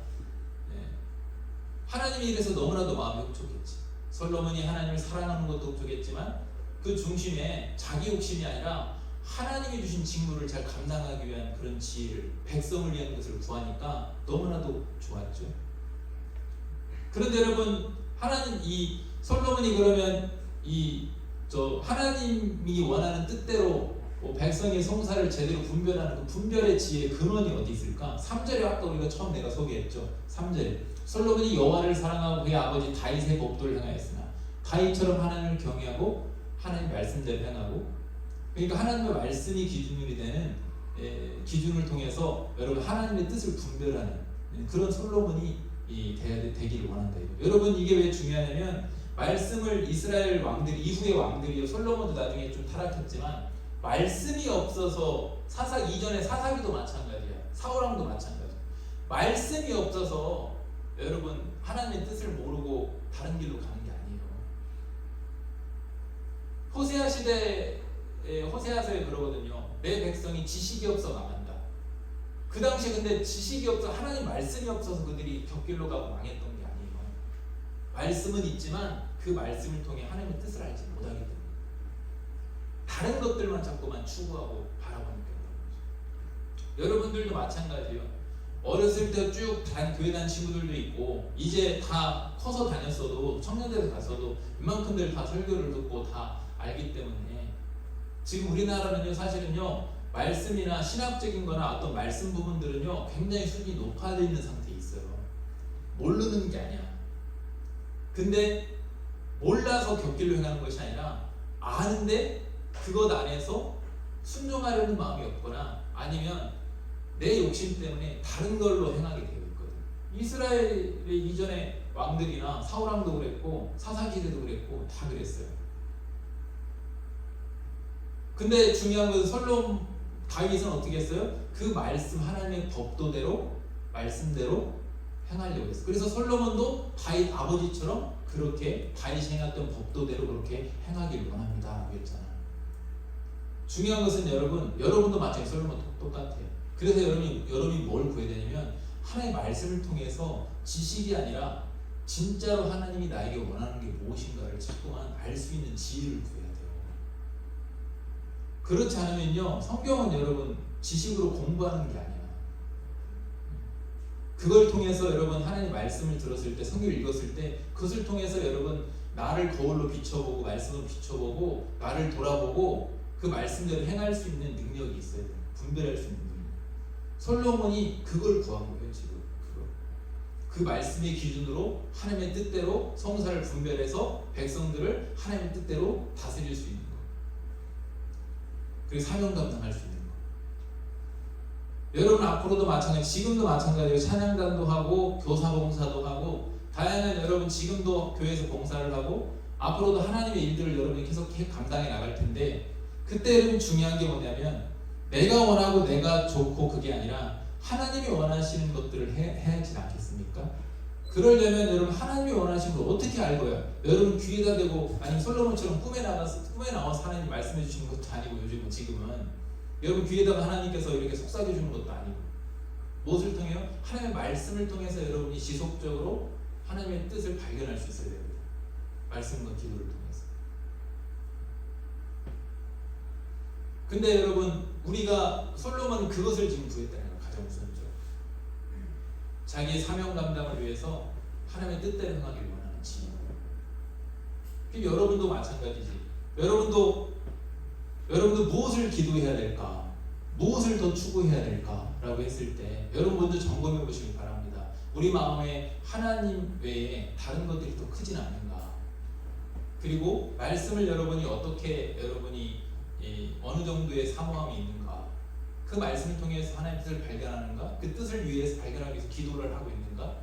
Speaker 4: 하나님이 이래서 너무나도 마음이 흡족했지. 솔로몬이 하나님을 사랑하는 것도 흡족했지만 그 중심에 자기 욕심이 아니라 하나님이 주신 직무를 잘 감당하기 위한 그런 지혜를, 백성을 위한 것을 구하니까 너무나도 좋았죠. 그런데 여러분, 하나님 이 솔로몬이 그러면 하나님이 원하는 뜻대로 백성의 송사를 제대로 분별하는 그 분별의 지혜의 근원이 어디 있을까? 3절에 아까 우리가 처음 내가 소개했죠. 3절에 솔로몬이 여호와를 사랑하고 그의 아버지 다윗의 법도를 행하였으나 다윗처럼 하나님을 경외하고 하나님 말씀대로 행하고. 그러니까 하나님의 말씀이 기준이 되는 기준을 통해서 여러분 하나님의 뜻을 분별하는 그런 솔로몬이 되기를 원한다. 여러분 이게 왜 중요하냐면 말씀을 이스라엘 왕들 이후의 왕들이 솔로몬도 나중에 좀 타락했지만 말씀이 없어서 이전에 사사기도 마찬가지야. 사울왕도 마찬가지. 말씀이 없어서 여러분 하나님의 뜻을 모르고 다른 길로 가는 게 아니에요. 호세아 시대에 호세아서에 그러거든요. 내 백성이 지식이 없어 망한다. 그 당시에 근데 지식이 없어 하나님 말씀이 없어서 그들이 곁길로 가고 망했던 게 아니에요. 말씀은 있지만 그 말씀을 통해 하나님의 뜻을 알지 못하기 때문에 다른 것들만 자꾸만 추구하고 바라보는 거죠. 여러분들도 마찬가지예요. 어렸을 때 쭉 교회 다닌 친구들도 있고 이제 다 커서 다녔어도 청년대에 가서도 이만큼들 다 설교를 듣고 다 알기 때문에 지금 우리나라는요 사실은요 말씀이나 신학적인 거나 어떤 말씀 부분들은요 굉장히 수준이 높아져 있는 상태에 있어요. 모르는 게 아니야. 근데 몰라서 곁길로 행하는 것이 아니라 아는데 그것 안에서 순종하려는 마음이 없거나 아니면 내 욕심 때문에 다른 걸로 행하게 되어 있거든. 이스라엘의 이전에 왕들이나 사울왕도 그랬고 사사기대도 그랬고 다 그랬어요. 근데 중요한 것은 다윗은 어떻게 했어요? 그 말씀 하나님의 법도대로 말씀대로 행하려고 했어요. 그래서 솔로몬도 다윗 아버지처럼 그렇게 다윗이 행했던 법도대로 그렇게 행하기를 원합니다. 그랬잖아. 중요한 것은 여러분도 마찬가지 솔로몬 똑같아요. 그래서 여러분이 뭘 구해야 되냐면 하나님의 말씀을 통해서 지식이 아니라 진짜로 하나님이 나에게 원하는 게 무엇인가를 자꾸만 알 수 있는 지혜를 구해야 돼요. 그렇지 않으면요 성경은 여러분 지식으로 공부하는 게 아니야. 그걸 통해서 여러분 하나님의 말씀을 들었을 때 성경을 읽었을 때 그것을 통해서 여러분 나를 거울로 비춰보고 말씀으로 비춰보고 나를 돌아보고 그 말씀대로 행할 수 있는 능력이 있어야 돼요. 분별할 수 있는 능력. 솔로몬이 그걸 구한 거예요 지금. 그 말씀의 기준으로 하나님의 뜻대로 성사를 분별해서 백성들을 하나님의 뜻대로 다스릴 수 있는 것. 그리고 사명 감당할 수 있는 것. 여러분 앞으로도 마찬가지, 지금도 마찬가지예요. 찬양단도 하고 교사 봉사도 하고 다양한 여러분 지금도 교회에서 봉사를 하고 앞으로도 하나님의 일들을 여러분이 계속 감당해 나갈 텐데 그때 여러분 중요한 게 뭐냐면 내가 원하고 내가 좋고 그게 아니라 하나님이 원하시는 것들을 해야지 않겠습니까? 그러려면 여러분 하나님이 원하시는 걸 어떻게 알고요? 여러분 귀에다 대고 아니면 솔로몬처럼 꿈에 나와서 하나님 말씀해 주시는 것도 아니고 요즘은 지금은 여러분 귀에다가 하나님께서 이렇게 속삭여 주는 것도 아니고 무엇을 통해요? 하나님의 말씀을 통해서 여러분이 지속적으로 하나님의 뜻을 발견할 수 있어야 됩니다. 말씀과 기도를 통해서. 근데 여러분 우리가 솔로몬은 그것을 지금 구했다는 거 가장 우선적으로 자기의 사명 감당을 위해서 하나님의 뜻대로 행하기를 원하는 지혜. 그럼 여러분도 마찬가지지. 여러분도 무엇을 기도해야 될까? 무엇을 더 추구해야 될까? 라고 했을 때 여러분 먼저 점검해 보시기 바랍니다. 우리 마음에 하나님 외에 다른 것들이 더 크진 않는가? 그리고 말씀을 여러분이 어떻게 여러분이 어느 정도의 사모함이 있는가? 그 말씀을 통해서 하나님의 뜻을 발견하는가? 그 뜻을 위해서 발견하기 위해서 기도를 하고 있는가?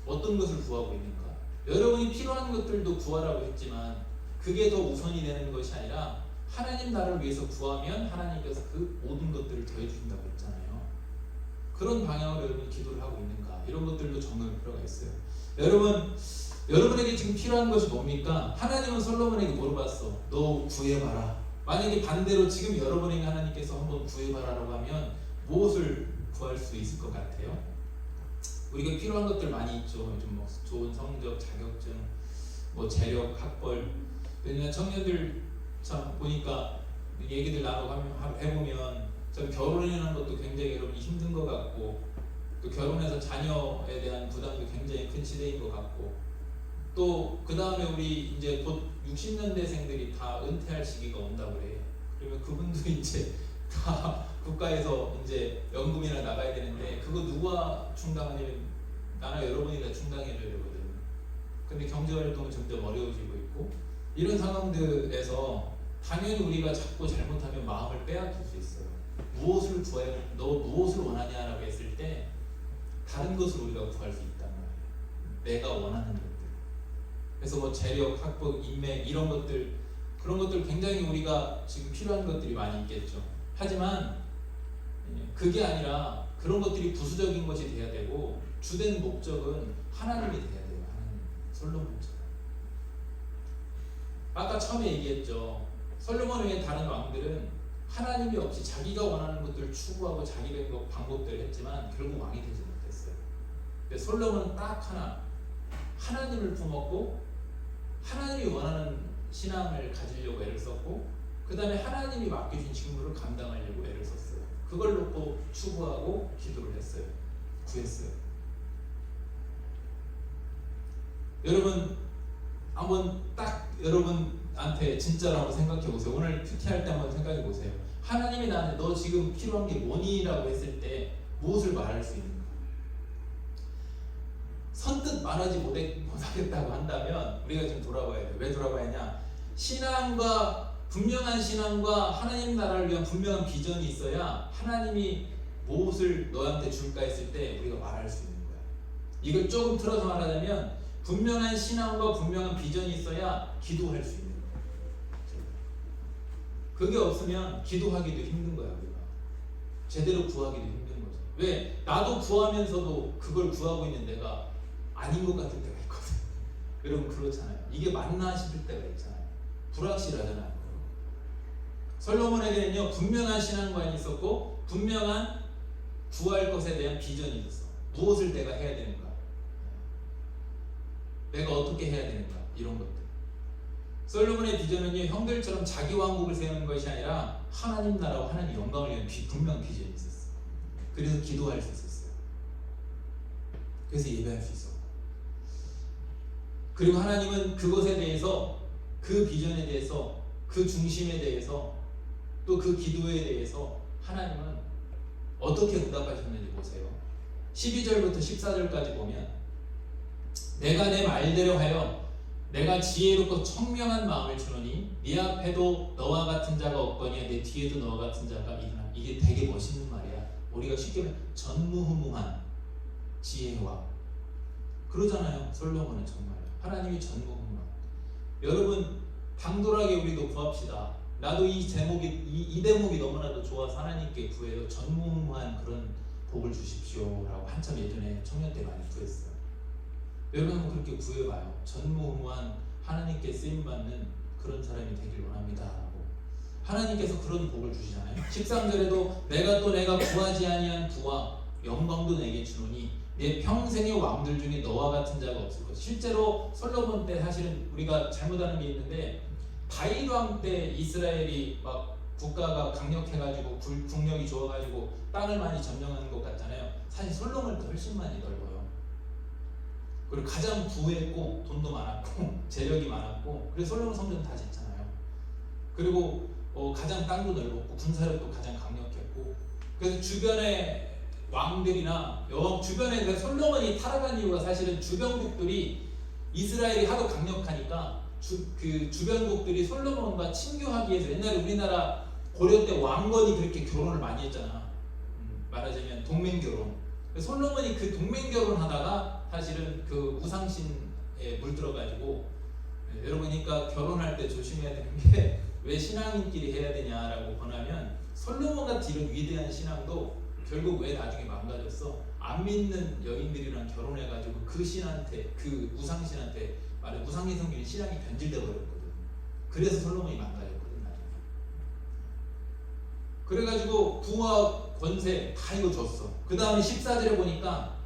Speaker 4: 어떤 것을 구하고 있는가? 여러분이 필요한 것들도 구하라고 했지만 그게 더 우선이 되는 것이 아니라 하나님 나라를 위해서 구하면 하나님께서 그 모든 것들을 더해 주신다고 했잖아요. 그런 방향으로 여러분이 기도를 하고 있는가? 이런 것들도 점검할 필요가 있어요. 여러분에게 지금 필요한 것이 뭡니까? 하나님은 솔로몬에게 물어봤어. 너 구해봐라. 만약에 반대로 지금 여러분에게 하나님께서 한번 구해봐라라고 하면 무엇을 구할 수 있을 것 같아요? 우리가 필요한 것들 많이 있죠. 요즘 뭐 좋은 성적, 자격증, 뭐 재력, 학벌. 왜냐면 청년들 참 보니까 얘기들 해보면 참 결혼이라는 것도 굉장히 여러분이 힘든 것 같고 또 결혼해서 자녀에 대한 부담도 굉장히 큰 시대인 것 같고 또 그 다음에 우리 이제 곧 60년대생들이 다 은퇴할 시기가 온다고 그래. 그러면 그분도 이제 다 국가에서 이제 연금이나 나가야 되는데 그거 누가 충당하냐면 나나 여러분이 다 충당해줘야 되거든. 근데 경제활동은 점점 어려워지고 있고 이런 상황들에서 당연히 우리가 자꾸 잘못하면 마음을 빼앗길 수 있어요. 무엇을 구해? 너 무엇을 원하냐라고 했을 때 다른 것을 우리가 구할 수 있단 말이에요. 내가 원하는 것들. 그래서 뭐 재력, 학벌, 인맥 이런 것들 그런 것들 굉장히 우리가 지금 필요한 것들이 많이 있겠죠. 하지만 그게 아니라 그런 것들이 부수적인 것이 돼야 되고 주된 목적은 하나님이 돼야 돼요. 하나님. 솔로몬처럼. 아까 처음에 얘기했죠. 솔로몬 외에 다른 왕들은 하나님이 없이 자기가 원하는 것들을 추구하고 자기의 방법대로 했지만 결국 왕이 되지 못했어요. 근데 솔로몬은 딱 하나 하나님을 품었고 하나님이 원하는 신앙을 가지려고 애를 썼고 그 다음에 하나님이 맡겨준 직무를 감당하려고 애를 썼어요. 그걸 놓고 추구하고 기도를 했어요. 구했어요. 여러분 한번 딱 여러분한테 진짜로 한번 생각해 보세요. 오늘 큐티할 때 한번 생각해 보세요. 하나님이 나한테 너 지금 필요한 게 뭐니? 라고 했을 때 무엇을 말할 수 있는가? 선뜻 말하지 못하겠다고 한다면 우리가 좀 돌아봐야 돼요. 왜 돌아봐야 하냐? 분명한 신앙과 하나님 나라를 위한 분명한 비전이 있어야 하나님이 무엇을 너한테 줄까 했을 때 우리가 말할 수 있는 거야. 이걸 조금 틀어서 말하자면 분명한 신앙과 분명한 비전이 있어야 기도할 수 있는 거야. 그게 없으면 기도하기도 힘든 거야. 우리가 제대로 구하기도 힘든 거지. 왜? 나도 구하면서도 그걸 구하고 있는 내가 아닌 것 같을 때가 있거든. 여러분 그렇잖아요. 이게 맞나 싶을 때가 있잖아요. 불확실하잖아요. 솔로몬에게는요 분명한 신앙관이 있었고 분명한 구할 것에 대한 비전이 있었어. 무엇을 내가 해야 되는가, 내가 어떻게 해야 되는가 이런 것들. 솔로몬의 비전은요 형들처럼 자기 왕국을 세우는 것이 아니라 하나님 나라와 하나님 영광을 위한 분명한 비전이 있었어. 그래서 기도할 수 있었어요. 그래서 예배할 수 있었고 그리고 하나님은 그것에 대해서 그 비전에 대해서 그 중심에 대해서 또 그 기도에 대해서 하나님은 어떻게 응답하셨는지 보세요. 12절부터 14절까지 보면 내가 내 말대로 하여 내가 지혜롭고 청명한 마음을 주노니 네 앞에도 너와 같은 자가 없거니와 내 뒤에도 너와 같은 자가 있으나. 이게 되게 멋있는 말이야. 우리가 쉽게 말하면 전무후무한 지혜와 그러잖아요. 솔로몬은 정말 하나님이 전무후무한. 여러분 당돌하게 우리도 구합시다. 나도 이 대목이 너무나도 좋아서 하나님께 구해요. 전무후무한 그런 복을 주십시오라고 한참 예전에 청년 때 많이 구했어요. 여러분 한번 그렇게 구해봐요. 전무후무한 하나님께 쓰임받는 그런 사람이 되길 원합니다 라고. 하나님께서 그런 복을 주시잖아요. 13절에도 내가 구하지 아니한 부와 영광도 내게 주노니 내 평생의 왕들 중에 너와 같은 자가 없을 것. 실제로 솔로몬 때 사실은 우리가 잘못하는 게 있는데 다윗 왕 때 이스라엘이 막 국가가 강력해가지고 국력이 좋아가지고 땅을 많이 점령하는 것 같잖아요. 사실 솔로몬 때 훨씬 많이 넓어요. 그리고 가장 부했고 돈도 많았고 재력이 많았고 그래서 솔로몬 성전 다 짓잖아요. 그리고 가장 땅도 넓었고 군사력도 가장 강력했고 그래서 주변의 왕들이나 주변에 그 솔로몬이 타락한 이유가 사실은 주변국들이 이스라엘이 하도 강력하니까 그 주변국들이 솔로몬과 친교하기 위해서 옛날에 우리나라 고려 때 왕건이 그렇게 결혼을 많이 했잖아. 말하자면 동맹결혼. 솔로몬이 그 동맹결혼하다가 사실은 그 우상신에 물들어가지고 여러분 그러니까 결혼할 때 조심해야 되는 게 왜 신앙인끼리 해야 되냐라고 권하면 솔로몬 같은 이런 위대한 신앙도 결국 왜 나중에 망가졌어? 안 믿는 여인들이랑 결혼해가지고 그 신한테 그 우상신한테 말해 우상이 섬기는 신앙이 변질돼 버렸거든. 그래서 솔로몬이 망가졌거든 나중에. 그래가지고 부와 권세 다 이거 줬어. 그 다음에 14절에 보니까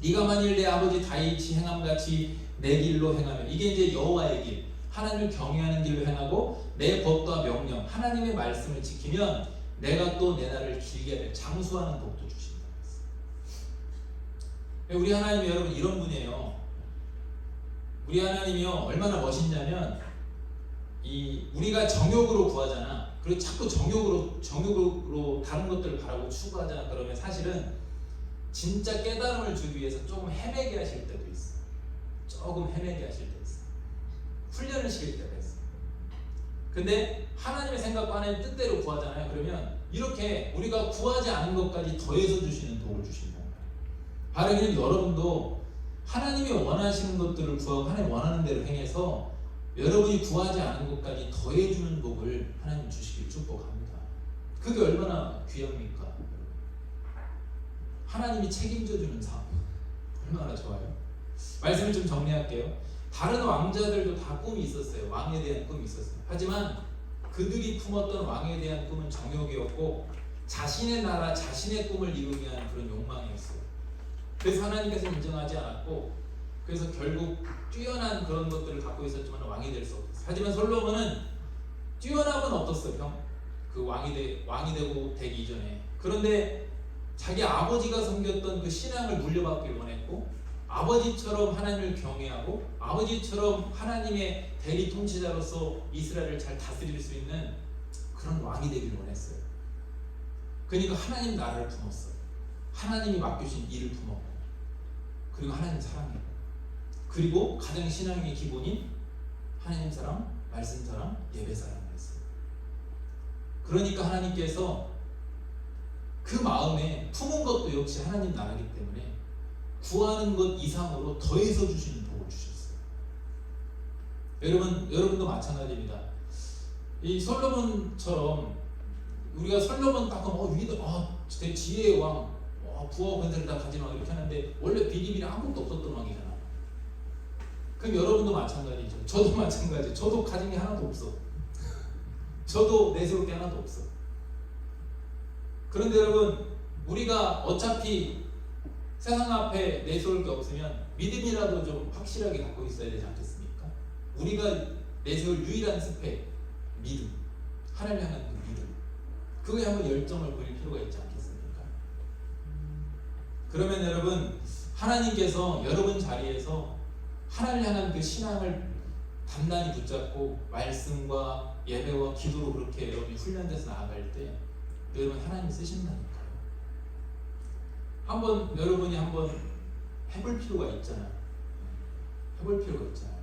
Speaker 4: 네가 만일 내 아버지 다윗이 행함같이 내 길로 행하면 이게 이제 여호와의 길, 하나님을 경외하는 길로 행하고 내 법과 명령, 하나님의 말씀을 지키면 내가 또 내 날을 길게 하려 장수하는 복도 주신다 그랬어. 우리 하나님이 여러분 이런 분이에요. 우리 하나님이요 얼마나 멋있냐면 우리가 정욕으로 구하잖아. 그리고 자꾸 정욕으로 다른 것들을 바라고 추구하잖아. 그러면 사실은 진짜 깨달음을 주기 위해서 조금 헤매게 하실 때도 있어. 조금 헤매게 하실 때 있어. 훈련을 시킬 때가 있어. 근데 하나님의 생각과 하나님의 뜻대로 구하잖아요. 그러면 이렇게 우리가 구하지 않은 것까지 더해서 주시는 복을 주신단 말이에요. 바로 여러분도 하나님이 원하시는 것들을 구하고 하나님 원하는 대로 행해서 여러분이 구하지 않은 것까지 더해주는 복을 하나님 주시길 축복합니다. 그게 얼마나 귀합니까? 하나님이 책임져주는 삶 얼마나 좋아요. 말씀을 좀 정리할게요. 다른 왕자들도 다 꿈이 있었어요. 왕에 대한 꿈이 있었어요. 하지만 그들이 품었던 왕에 대한 꿈은 정욕이었고 자신의 나라, 자신의 꿈을 이루기 위한 그런 욕망이었어요. 그래서 하나님께서 인정하지 않았고 그래서 결국 뛰어난 그런 것들을 갖고 있었지만 왕이 될 수 없었어요. 하지만 솔로몬은 뛰어남은 없었어요. 그 왕이 되고 되기 이전에. 그런데 자기 아버지가 섬겼던 그 신앙을 물려받길 원했고 아버지처럼 하나님을 경외하고 아버지처럼 하나님의 대리 통치자로서 이스라엘을 잘 다스릴 수 있는 그런 왕이 되길 원했어요. 그러니까 하나님 나라를 품었어요. 하나님이 맡겨주신 일을 품었고 그리고 하나님 사랑했고 그리고 가장 신앙의 기본인 하나님 사랑, 말씀 사랑, 예배 사랑을 했어요. 그러니까 하나님께서 그 마음에 품은 것도 역시 하나님 나라이기 때문에 구하는 것 이상으로 더해서 주시는 복을 주셨어요. 여러분도 마찬가지입니다. 이 솔로몬처럼 우리가 솔로몬 딱 하면 내 지혜의 왕, 부와 권세를 다 가진 왕 이렇게 하는데 원래 비리비리 아무것도 없었던 왕이잖아. 그럼 여러분도 마찬가지죠. 저도 마찬가지. 저도 가진 게 하나도 없어. 저도 내세울 게 하나도 없어. 그런데 여러분 우리가 어차피 세상 앞에 내세울 게 없으면 믿음이라도 좀 확실하게 갖고 있어야 되지 않겠습니까? 우리가 내세울 유일한 스펙 믿음, 하나님 향한 그 믿음, 그거에 한번 열정을 보일 필요가 있지 않겠습니까? 그러면 여러분 하나님께서 여러분 자리에서 하나님 향한 그 신앙을 단단히 붙잡고 말씀과 예배와 기도로 그렇게 여러분이 훈련돼서 나아갈 때 여러분 하나님 쓰신다니까요. 여러분이 한번 해볼 필요가 있잖아요. 해볼 필요가 있잖아요.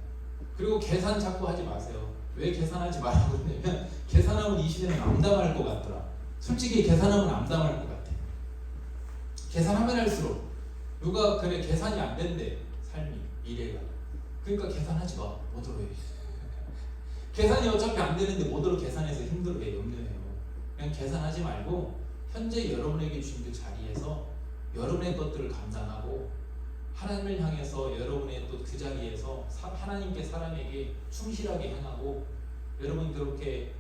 Speaker 4: 그리고 계산 자꾸 하지 마세요. 왜 계산하지 말라고 그러냐면 계산하면 이 시대는 암담할 것 같더라. 솔직히 계산하면 암담할 것 같아. 계산하면 할수록 누가 그래 계산이 안 된대. 삶이 미래가. 그러니까 계산하지 마. 뭐더러 해. 계산이 어차피 안 되는데 뭐더러 계산해서 힘들어해. 염려해요. 그냥 계산하지 말고 현재 여러분에게 주신 그 자리에서 여러분의 것들을 감당하고 하나님을 향해서 여러분의 또 그 자리에서 하나님께 사람에게 충실하게 행하고 여러분 그렇게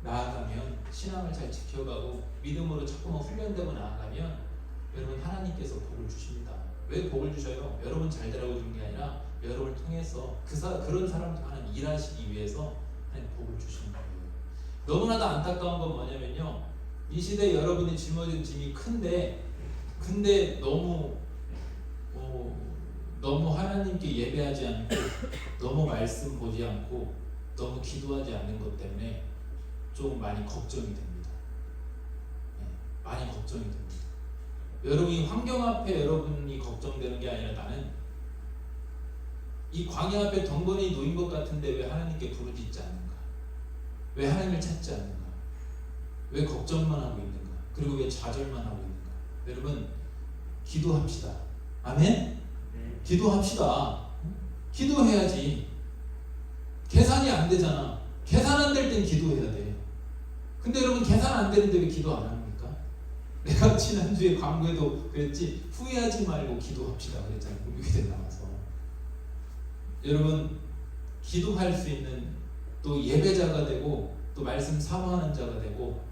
Speaker 4: 나아가면 신앙을 잘 지켜가고 믿음으로 자꾸만 훈련되고 나아가면 여러분 하나님께서 복을 주십니다. 왜 복을 주셔요? 여러분 잘 되라고 주는 게 아니라 여러분을 통해서 그런 사람도 하나님 일하시기 위해서 하나님 복을 주시는 거예요. 너무나도 안타까운 건 뭐냐면요, 이 시대에 여러분이 짊어진 짐이 큰데 너무 하나님께 예배하지 않고 너무 말씀 보지 않고 너무 기도하지 않는 것 때문에 좀 많이 걱정이 됩니다. 많이 걱정이 됩니다. 여러분이 환경 앞에 여러분이 걱정되는 게 아니라 나는 이 광야 앞에 덩번이 놓인 것 같은데 왜 하나님께 부르짖지 않는가? 왜 하나님을 찾지 않는가? 왜 걱정만 하고 있는가? 그리고 왜 좌절만 하고 있는가? 여러분 기도합시다. 아멘? 기도합시다. 기도해야지. 계산이 안 되잖아. 계산 안 될 땐 기도해야 돼. 근데 여러분 계산 안 되는데 왜 기도 안 합니까? 내가 지난주에 광고에도 그랬지, 후회하지 말고 기도합시다 그랬잖아요. 공교회에 나와서. 여러분 기도할 수 있는 또 예배자가 되고 또 말씀 사모하는 자가 되고,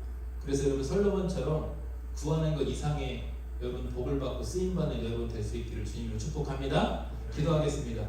Speaker 4: 그래서 여러분 솔로몬처럼 구하는 것 이상의 여러분 복을 받고 쓰임받는 여러분 될 수 있기를 주님으로 축복합니다. 기도하겠습니다.